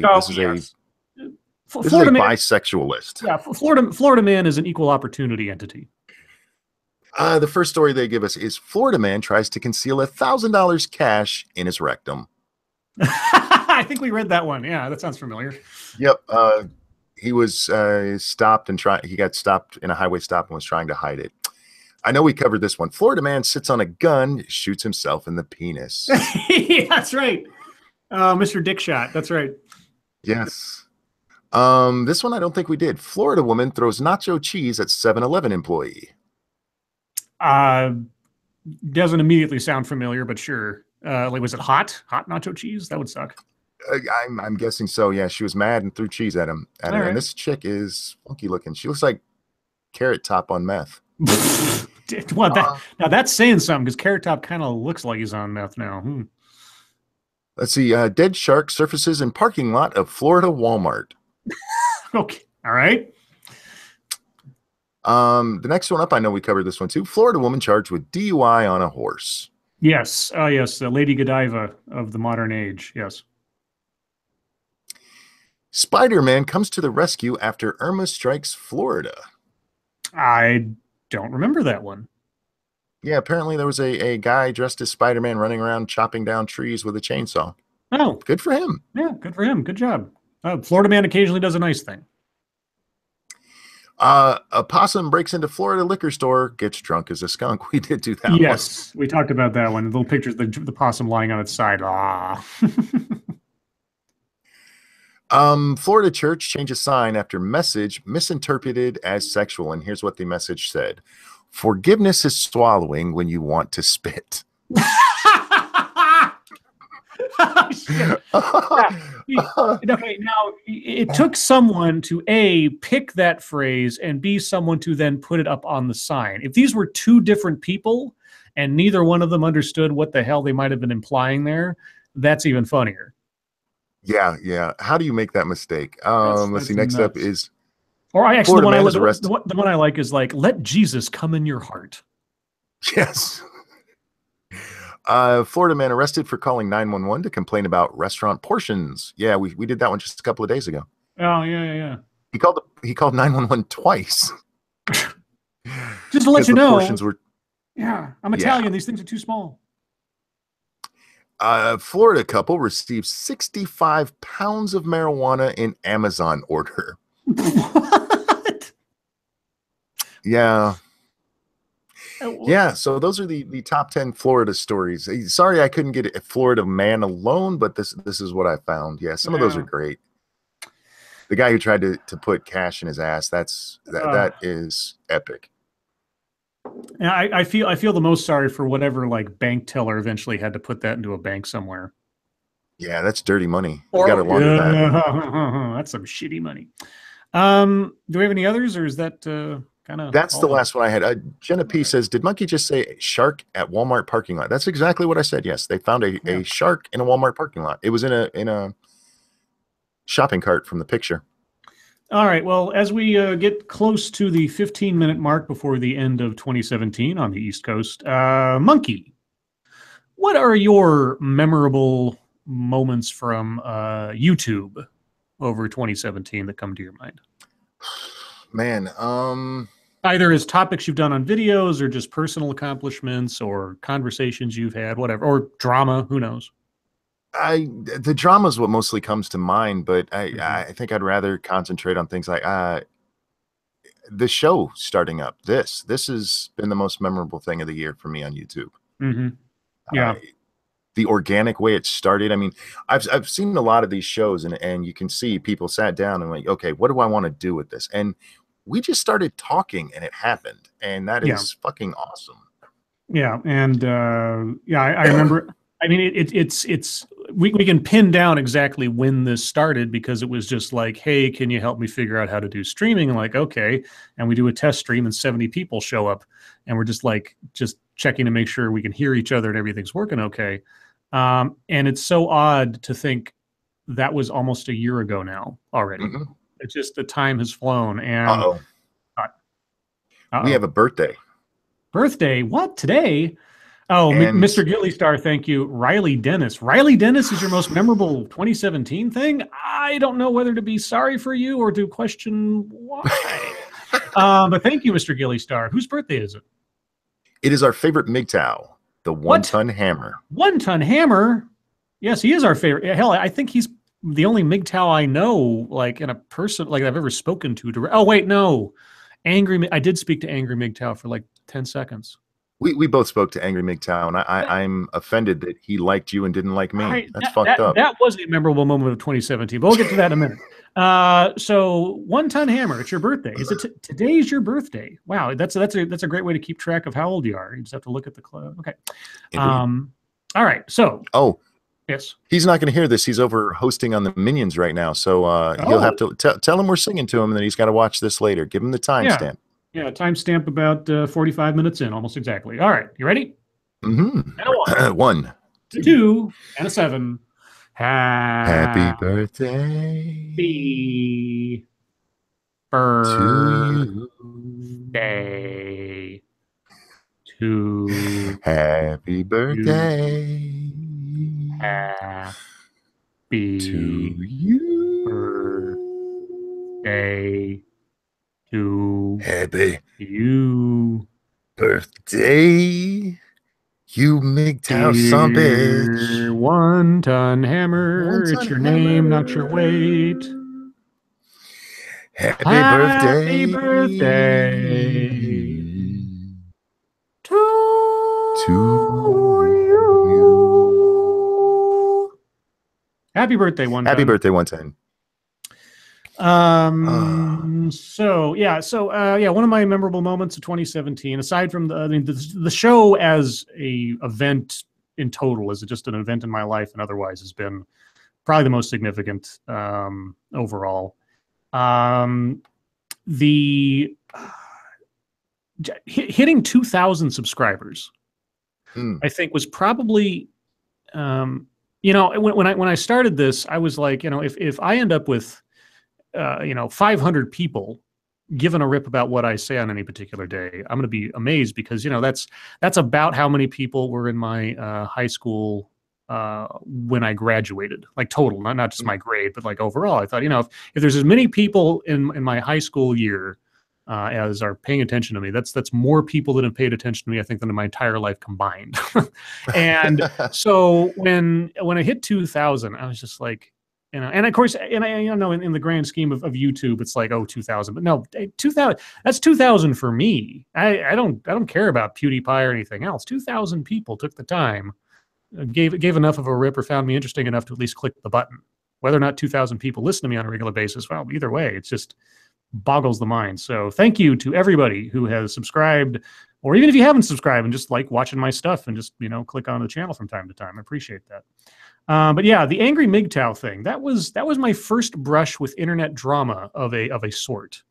Florida Man, bisexual list. yeah, Florida Man is an equal opportunity entity. The first story they give us is Florida man tries to conceal $1,000 cash in his rectum. I think we read that one. Yeah, that sounds familiar. Yep. He was stopped and he got stopped in a highway stop and was trying to hide it. I know we covered this one. Florida man sits on a gun, shoots himself in the penis. Yeah, that's right. Mr. Dick Shot. That's right. Yes. This one I don't think we did. Florida woman throws nacho cheese at 7-Eleven employee. Doesn't immediately sound familiar, but sure. Like, was it hot nacho cheese? That would suck. I'm guessing so. Yeah, she was mad and threw cheese at him. All right. And this chick is funky looking. She looks like Carrot Top on meth. Well, now that's saying something because Carrot Top kind of looks like he's on meth now. Let's see. Dead shark surfaces in parking lot of Florida Walmart. Okay. All right. The next one up, I know we covered this one too. Florida woman charged with DUI on a horse. Yes. Yes. Lady Godiva of the modern age. Yes. Spider-Man comes to the rescue after Irma strikes Florida. I don't remember that one. Yeah, apparently there was a guy dressed as Spider-Man running around chopping down trees with a chainsaw. Oh, Good for him. yeah. Good for him. Good job. Florida Man occasionally does a nice thing. A possum breaks into Florida liquor store, gets drunk as a skunk. We did do that one. Yes, we talked about that one. The little pictures of the possum lying on its side. Ah. Florida church changes sign after message misinterpreted as sexual. And here's what the message said. Forgiveness is swallowing when you want to spit. Oh, shit. Okay, now it took someone to A, pick that phrase, and B, someone to then put it up on the sign. If these were two different people and neither one of them understood what the hell they might have been implying there, that's even funnier. Yeah. How do you make that mistake? Let's see. Next up is Or I actually, Florida man is the arrested. one I like is like, let Jesus come in your heart. yes. Florida man arrested for calling 911 to complain about restaurant portions. Yeah, we did that one just a couple of days ago. Oh, yeah. He called 911 twice. Just to let you the know. portions were Yeah, I'm Italian. These things are too small. A Florida couple received 65 pounds of marijuana in Amazon order. What? Yeah. Yeah, so those are the top 10 Florida stories. Sorry I couldn't get a Florida man alone, but this is what I found. Yeah, some of those are great. The guy who tried to put cash in his ass, that is epic. Yeah, I feel the most sorry for whatever like bank teller eventually had to put that into a bank somewhere. Yeah, that's dirty money. You got to launder that. That's some shitty money. Do we have any others, or is that kind of? That's the last one I had. Jenna P says, "Did Monkey just say shark at Walmart parking lot?" That's exactly what I said. Yes, they found a shark in a Walmart parking lot. It was in a shopping cart from the picture. All right. Well, as we get close to the 15-minute mark before the end of 2017 on the East Coast, Monkey, what are your memorable moments from YouTube over 2017 that come to your mind? Man, either as topics you've done on videos or just personal accomplishments or conversations you've had, whatever, or drama, who knows? The drama is what mostly comes to mind, but I think I'd rather concentrate on things like the show starting up. This has been the most memorable thing of the year for me on YouTube. Yeah. The organic way it started. I mean, I've seen a lot of these shows, and you can see people sat down and like, okay, what do I want to do with this? And we just started talking, and it happened, and that is fucking awesome. Yeah, and I remember. I mean, we can pin down exactly when this started because it was just like, hey, can you help me figure out how to do streaming? And like, okay, and we do a test stream, and 70 people show up, and we're just checking to make sure we can hear each other and everything's working okay. And it's so odd to think that was almost a year ago now already. It's just the time has flown. And we have a birthday. Birthday? What, today? Oh, Mr. Gilly Star, thank you. Riley Dennis. Riley Dennis is your most memorable 2017 thing? I don't know whether to be sorry for you or to question why. But thank you, Mr. Gilly Star. Whose birthday is it? It is our favorite MGTOW, the One-Ton Hammer. One-Ton Hammer? Yes, he is our favorite. Hell, I think he's the only MGTOW I know, like in a person, like I've ever spoken to. Oh, wait, no. I did speak to Angry MGTOW for like 10 seconds. We both spoke to Angry MGTOW, and I'm offended that he liked you and didn't like me. That's fucked up. That was a memorable moment of 2017, but we'll get to that in a minute. So One-Ton Hammer, it's your birthday. Is it today's your birthday? Wow, that's a great way to keep track of how old you are. You just have to look at the club. Okay. All right. So. Oh. Yes. He's not going to hear this. He's over hosting on the Minions right now, so he'll have to tell him we're singing to him, and then he's got to watch this later. Give him the timestamp. Yeah, timestamp about 45 minutes in, almost exactly. All right, you ready? And a 1, 2, and a 7. Happy birthday to Happy birthday to you. Birthday to happy you. Birthday, you MGTOW son bitch. One-Ton Hammer. It's your name, not your weight. Happy birthday to you. Happy birthday, One-Ton. Happy birthday, One-Ton. So one of my memorable moments of 2017, aside from the show as a event in total, as just an event in my life and otherwise, has been probably the most significant overall. The hitting 2,000 subscribers, I think, was probably when I started this, I was like, if I end up with 500 people giving a rip about what I say on any particular day, I'm going to be amazed, because that's about how many people were in my high school when I graduated, like total, not just my grade, but like overall. I thought, if there's as many people in my high school year as are paying attention to me. That's more people that have paid attention to me, I think, than in my entire life combined. And so when I hit 2,000, I was just like, you know, and of course, and I, you know, in the grand scheme of YouTube, it's like, oh, 2,000, but no, 2,000, that's 2,000 for me. I don't care about PewDiePie or anything else. 2,000 people took the time, gave enough of a rip, or found me interesting enough to at least click the button. Whether or not 2,000 people listen to me on a regular basis, well, either way, it's just boggles the mind. So thank you to everybody who has subscribed, or even if you haven't subscribed and just like watching my stuff and just, you know, click on the channel from time to time. I appreciate that. But yeah, the Angry MGTOW thing, that was my first brush with internet drama of a sort.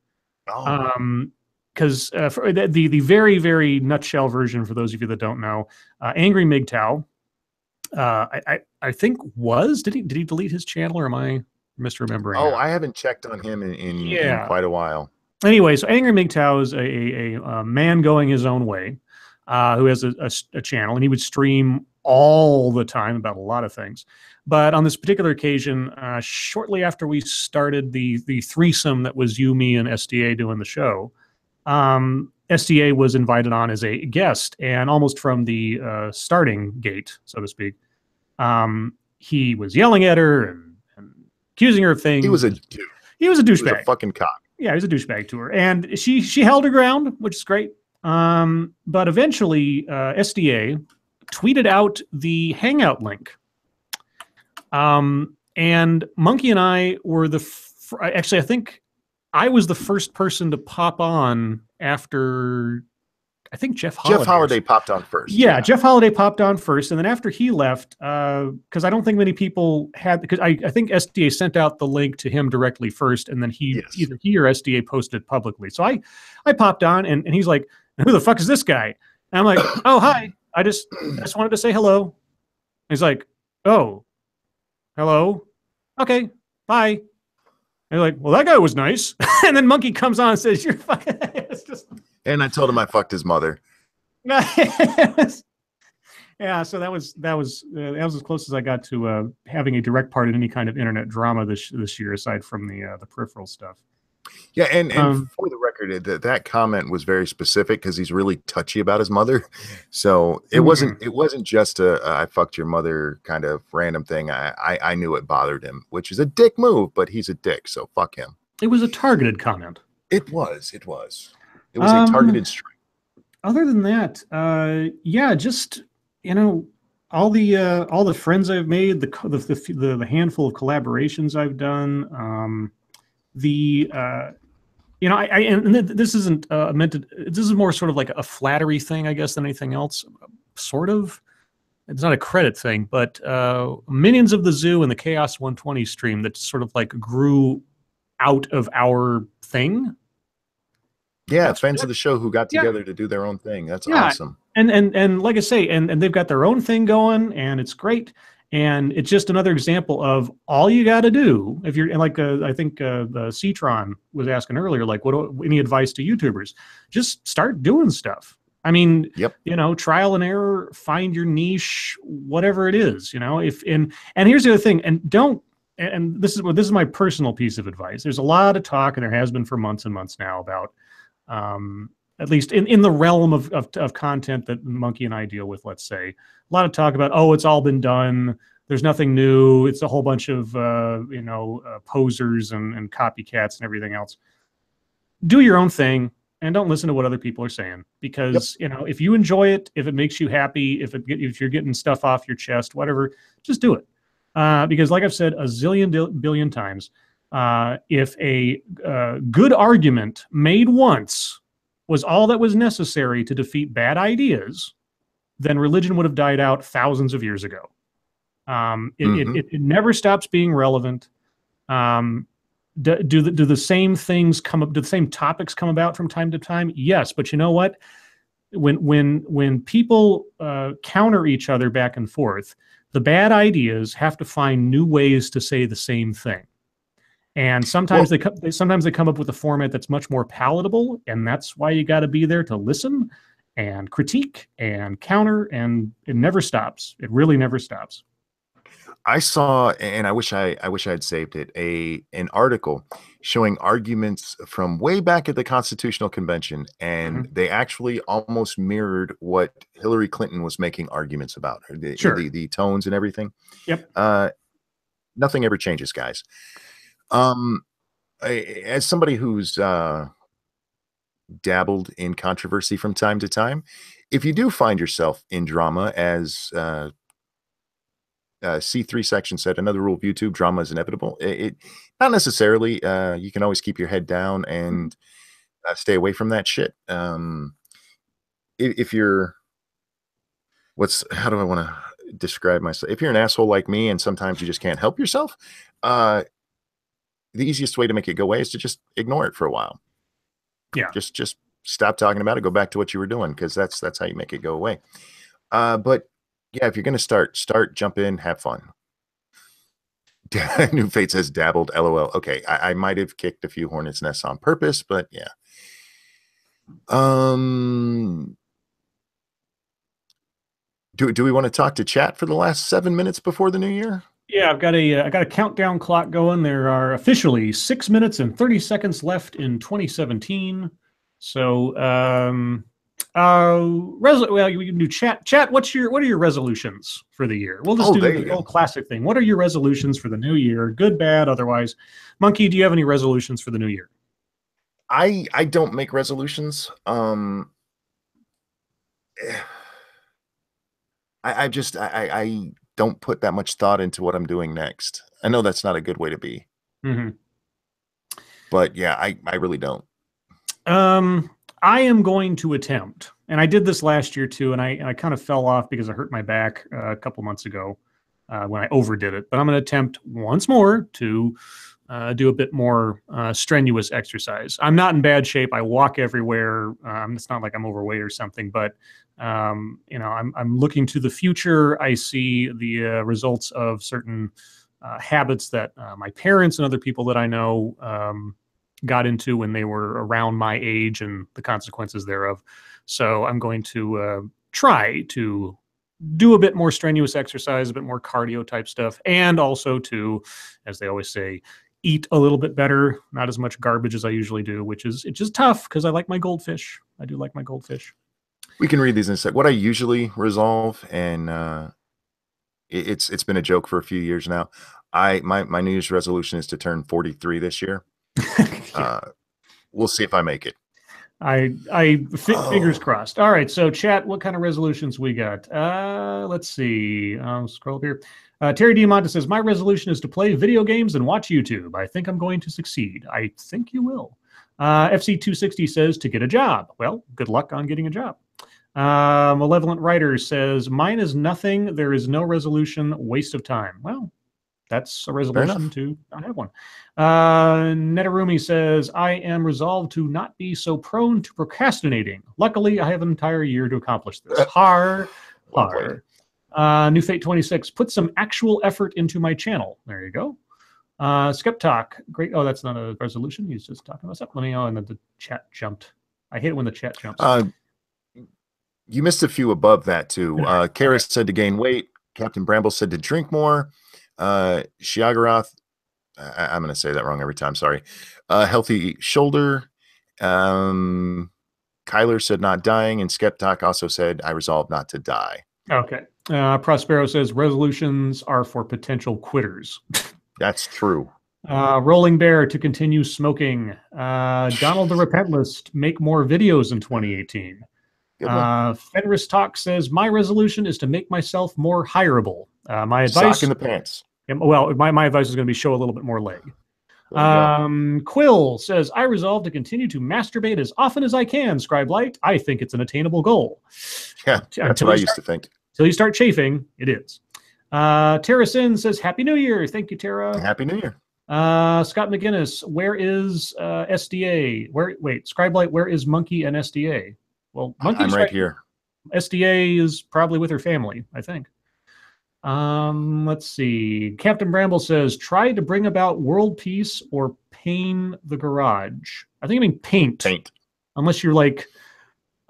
Oh. Because for the very, very nutshell version, for those of you that don't know, Angry MGTOW, I think did he delete his channel, or am I misremembering? Oh, I haven't checked on him in quite a while. Anyway, so Angry MGTOW is a man going his own way, who has a channel, and he would stream all the time about a lot of things. But on this particular occasion, shortly after we started the threesome that was you, me, and SDA doing the show, SDA was invited on as a guest, and almost from the starting gate, so to speak, he was yelling at her and accusing her of things. He was a dude. He was a douchebag. He was a fucking cock. Yeah, he was a douchebag to her, and she held her ground, which is great. But eventually, SDA tweeted out the Hangout link, and Monkey and I were actually, I think I was the first person to pop on after, I think Jeff Holiday popped on first. Yeah, Jeff Holiday popped on first, and then after he left, because I don't think many people had, because I think SDA sent out the link to him directly first, and then either he or SDA posted publicly. So I popped on, and he's like, "Who the fuck is this guy?" And I'm like, "Oh, hi. I just wanted to say hello." And he's like, "Oh, hello. Okay, bye." And you're like, "Well, that guy was nice." And then Monkey comes on and says, "You're fucking." It's just. And I told him I fucked his mother. Yeah, so that was as close as I got to having a direct part in any kind of internet drama this year, aside from the peripheral stuff. Yeah, and for the record, that comment was very specific because he's really touchy about his mother. So it wasn't just a I fucked your mother kind of random thing. I knew it bothered him, which is a dick move, but he's a dick, so fuck him. It was a targeted comment. It was a targeted strike. Other than that, yeah, just, you know, all the friends I've made, the handful of collaborations I've done, you know, and this isn't meant to. This is more sort of like a flattery thing, I guess, than anything else. Sort of. It's not a credit thing, but Minions of the Zoo and the Chaos 120 stream that sort of like grew out of our thing. Yeah, fans of the show who got together to do their own thing. That's awesome. And like I say, and they've got their own thing going, and it's great. And it's just another example of all you got to do if you're like I think the Citron was asking earlier, like any advice to YouTubers? Just start doing stuff. I mean, you know, trial and error, find your niche, whatever it is. You know, and here's the other thing, and don't. And this is my personal piece of advice. There's a lot of talk, and there has been for months and months now, about at least in the realm of content that Monkey and I deal with, let's say, a lot of talk about, oh, it's all been done. There's nothing new. It's a whole bunch of, you know, posers and copycats and everything else. Do your own thing and don't listen to what other people are saying, because, you know, if you enjoy it, if it makes you happy, if you're getting stuff off your chest, whatever, just do it. Because like I've said a zillion billion times, if a good argument made once was all that was necessary to defeat bad ideas, then religion would have died out thousands of years ago. It never stops being relevant. Do the same things come up? Do the same topics come about from time to time? Yes, but you know what? When people counter each other back and forth, the bad ideas have to find new ways to say the same thing. And sometimes they come up with a format that's much more palatable, and that's why you got to be there to listen and critique and counter, and it never stops. It really never stops. I saw, and I wish I had saved it, an article showing arguments from way back at the Constitutional Convention, and Mhm. they actually almost mirrored what Hillary Clinton was making arguments about, Sure. the tones and everything. Yep. Uh, Nothing ever changes, guys. Um, as somebody who's dabbled in controversy from time to time, if you do find yourself in drama, as C3 section said, another rule of YouTube: drama is inevitable. Not necessarily. You can always keep your head down Mhm. and stay away from that shit. If you're, how do I want to describe myself? If you're an asshole like me, and sometimes you just can't help yourself, uh, the easiest way to make it go away is to just ignore it for a while. Yeah. Just stop talking about it. Go back to what you were doing, because that's how you make it go away. But yeah, if you're gonna start, jump in, have fun. New Fate says dabbled, LOL. Okay, I might have kicked a few hornets' nests on purpose, but yeah. Do we want to talk to chat for the last 7 minutes before the new year? Yeah, I got a countdown clock going. There are officially 6 minutes and 30 seconds left in 2017. So, well, we can do chat. Chat, what are your resolutions for the year? We'll just Oh, do there you the go. old classic thing. What are your resolutions for the new year? Good, bad, otherwise. Monkey, do you have any resolutions for the new year? I don't make resolutions. I don't put that much thought into what I'm doing next. I know that's not a good way to be, Mm-hmm. but yeah, I really don't. I am going to attempt, and I did this last year too, and I kind of fell off because I hurt my back a couple months ago when I overdid it. But I'm going to attempt once more to do a bit more strenuous exercise. I'm not in bad shape. I walk everywhere. It's not like I'm overweight or something, but I'm looking to the future. I see the results of certain habits that my parents and other people that I know got into when they were around my age and the consequences thereof. So I'm going to try to do a bit more strenuous exercise, a bit more cardio type stuff, and also to, as they always say, eat a little bit better, not as much garbage as I usually do, which is it's just tough because I like my goldfish. I do like my goldfish. We can read these in a sec. What I usually resolve, and it's been a joke for a few years now. My New Year's resolution is to turn 43 this year. Yeah. We'll see if I make it. Fingers crossed. All right, so chat, what kind of resolutions we got? Let's see. I'll scroll up here. Terry Diamante says, my resolution is to play video games and watch YouTube. I think I'm going to succeed. I think you will. FC260 says, to get a job. Well, good luck on getting a job. Malevolent Writer says, mine is nothing. There is no resolution. Waste of time. Well, that's a resolution to not have one. Netarumi says, I am resolved to not be so prone to procrastinating. Luckily, I have an entire year to accomplish this. Har. New Fate 26, put some actual effort into my channel. There you go. Skeptalk, great. Oh, that's not a resolution. He's just talking about stuff. Let me know. And then the chat jumped. I hate it when the chat jumps. You missed a few above that too. Karis said to gain weight. Captain Bramble said to drink more. Shiagaroth, I'm going to say that wrong every time. Sorry. Healthy shoulder. Kyler said not dying, and Skeptalk also said, I resolve not to die. Okay. Prospero says resolutions are for potential quitters. That's true. Rolling Bear to continue smoking. Donald the Repentless, make more videos in 2018. Fenris Talk says, my resolution is to make myself more hireable. My advice... Sock in the pants. Well, my advice is going to be show a little bit more leg. Quill says, I resolve to continue to masturbate as often as I can, Scribe Light. I think it's an attainable goal. Yeah, that's what I used to think. Until you start chafing, it is. Tara Sin says, Happy New Year. Thank you, Tara. Happy New Year. Scott McGinnis, where is SDA? Wait, Scribe Light, where is Monkey and SDA? Well, Monkey's I'm right here. SDA is probably with her family, I think. Let's see. Captain Bramble says, try to bring about world peace or paint the garage. I think I mean paint. Paint. Unless you're like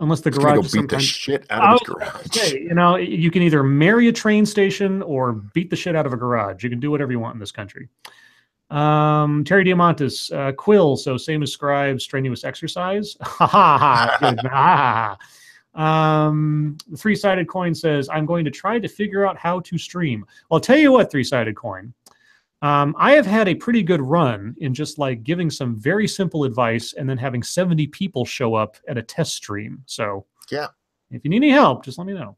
unless the He's gonna garage go is beat some the kind. shit out I of was his about to garage. say, you can either marry a train station or beat the shit out of a garage. You can do whatever you want in this country. Terry Diamantis, Quill, so same as Scribe, strenuous exercise. Ha ha ha. Good. Ha ha ha. The Three-Sided Coin says, I'm going to try to figure out how to stream. Well, I'll tell you what, Three-Sided Coin. I have had a pretty good run in just like giving some very simple advice and then having 70 people show up at a test stream. So Yeah. if you need any help, just let me know.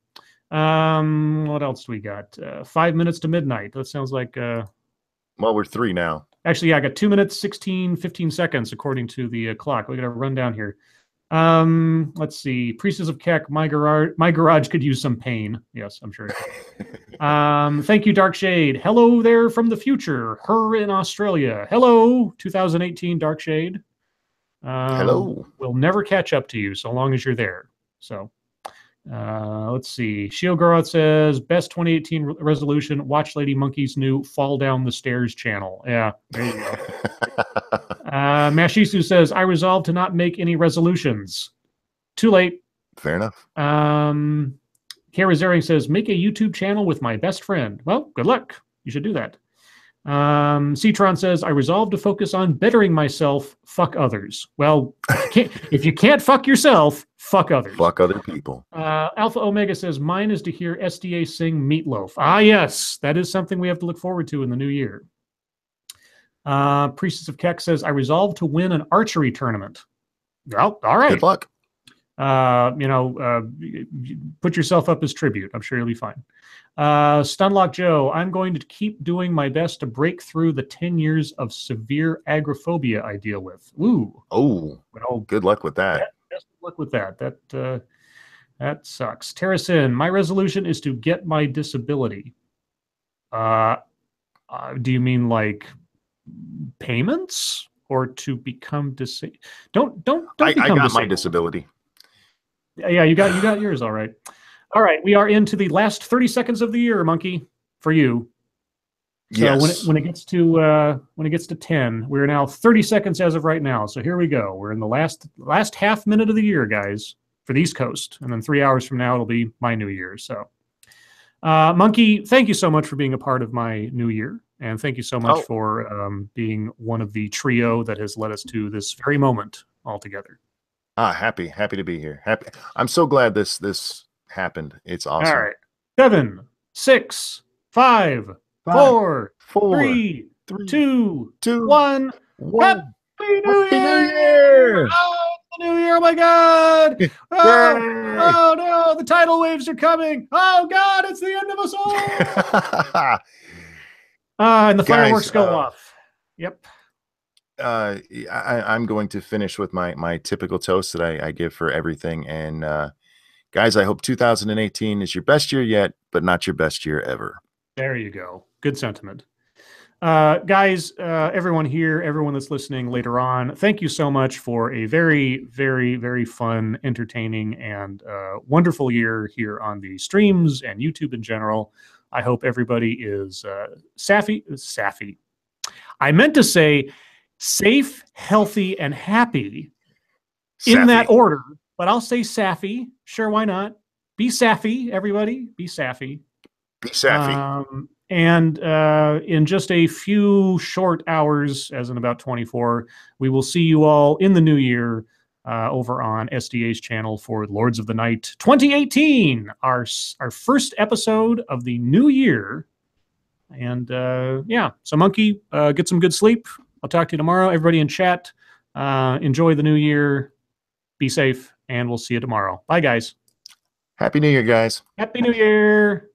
What else do we got? 5 minutes to midnight. That sounds like Well, we're 3 now. actually, yeah, I got 2 minutes, 16, 15 seconds according to the clock. We got to run down here. Let's see. Priestess of Keck, my garage could use some pain. Yes, I'm sure. Thank you, Dark Shade. Hello there from the future. Her in Australia. Hello, 2018 Dark Shade. Hello. We'll never catch up to you so long as you're there. So let's see. Shiogoroth says, best 2018 resolution, watch Lady Monkey's new Fall Down the Stairs channel. Yeah, there you go. Mashisu says, I resolved to not make any resolutions. Too late. Fair enough. Kara Zering says, make a YouTube channel with my best friend. Well, good luck. You should do that. Citron says, I resolved to focus on bettering myself, fuck others. Well, if you can't fuck yourself, fuck others. Fuck other people. Alpha Omega says, mine is to hear SDA sing Meatloaf. Ah, yes, that is something we have to look forward to in the new year. Priestess of Keck says, I resolved to win an archery tournament. Well, all right. Good luck. Put yourself up as tribute. I'm sure you'll be fine. Stunlock Joe, I'm going to keep doing my best to break through the 10 years of severe agoraphobia I deal with. Ooh. Oh, well, good luck with that. Best of luck with that. That sucks. Terrasin, my resolution is to get my disability. Do you mean like payments or to become disabled? Don't become I got disabled. my disability. Yeah, you got yours. All right. All right. We are into the last 30 seconds of the year, Monkey, for you. So Yes. when it gets to 10, we're now 30 seconds as of right now. So here we go. We're in the last half minute of the year, guys, for the East Coast. And then 3 hours from now, it'll be my new year. So Monkey, thank you so much for being a part of my new year. And thank you so much for being one of the trio that has led us to this very moment altogether. Happy to be here. Happy. I'm so glad this happened. It's awesome. All right. 7, 6, 5, 4, 3, 2, 1. Happy New Year! Oh, the New Year! Oh my God! Oh no! The tidal waves are coming! Oh God! It's the end of us all! And the fireworks go off. Yep. I'm going to finish with my typical toast that I give for everything. And guys, I hope 2018 is your best year yet, but not your best year ever. There you go. Good sentiment. Guys, everyone here, everyone that's listening later on, thank you so much for a very, very, very fun, entertaining, and wonderful year here on the streams and YouTube in general. I hope everybody is sappy. I meant to say safe, healthy, and happy in that order, but I'll say sappy. Sure, why not? Be sappy, everybody. Be sappy. Be sappy. And in just a few short hours, as in about 24, we will see you all in the new year over on SDA's channel for Lords of the Night 2018, our first episode of the new year. And yeah, so Monkey, get some good sleep. I'll talk to you tomorrow. Everybody in chat, enjoy the new year. Be safe, and we'll see you tomorrow. Bye, guys. Happy New Year, guys. Happy New Year.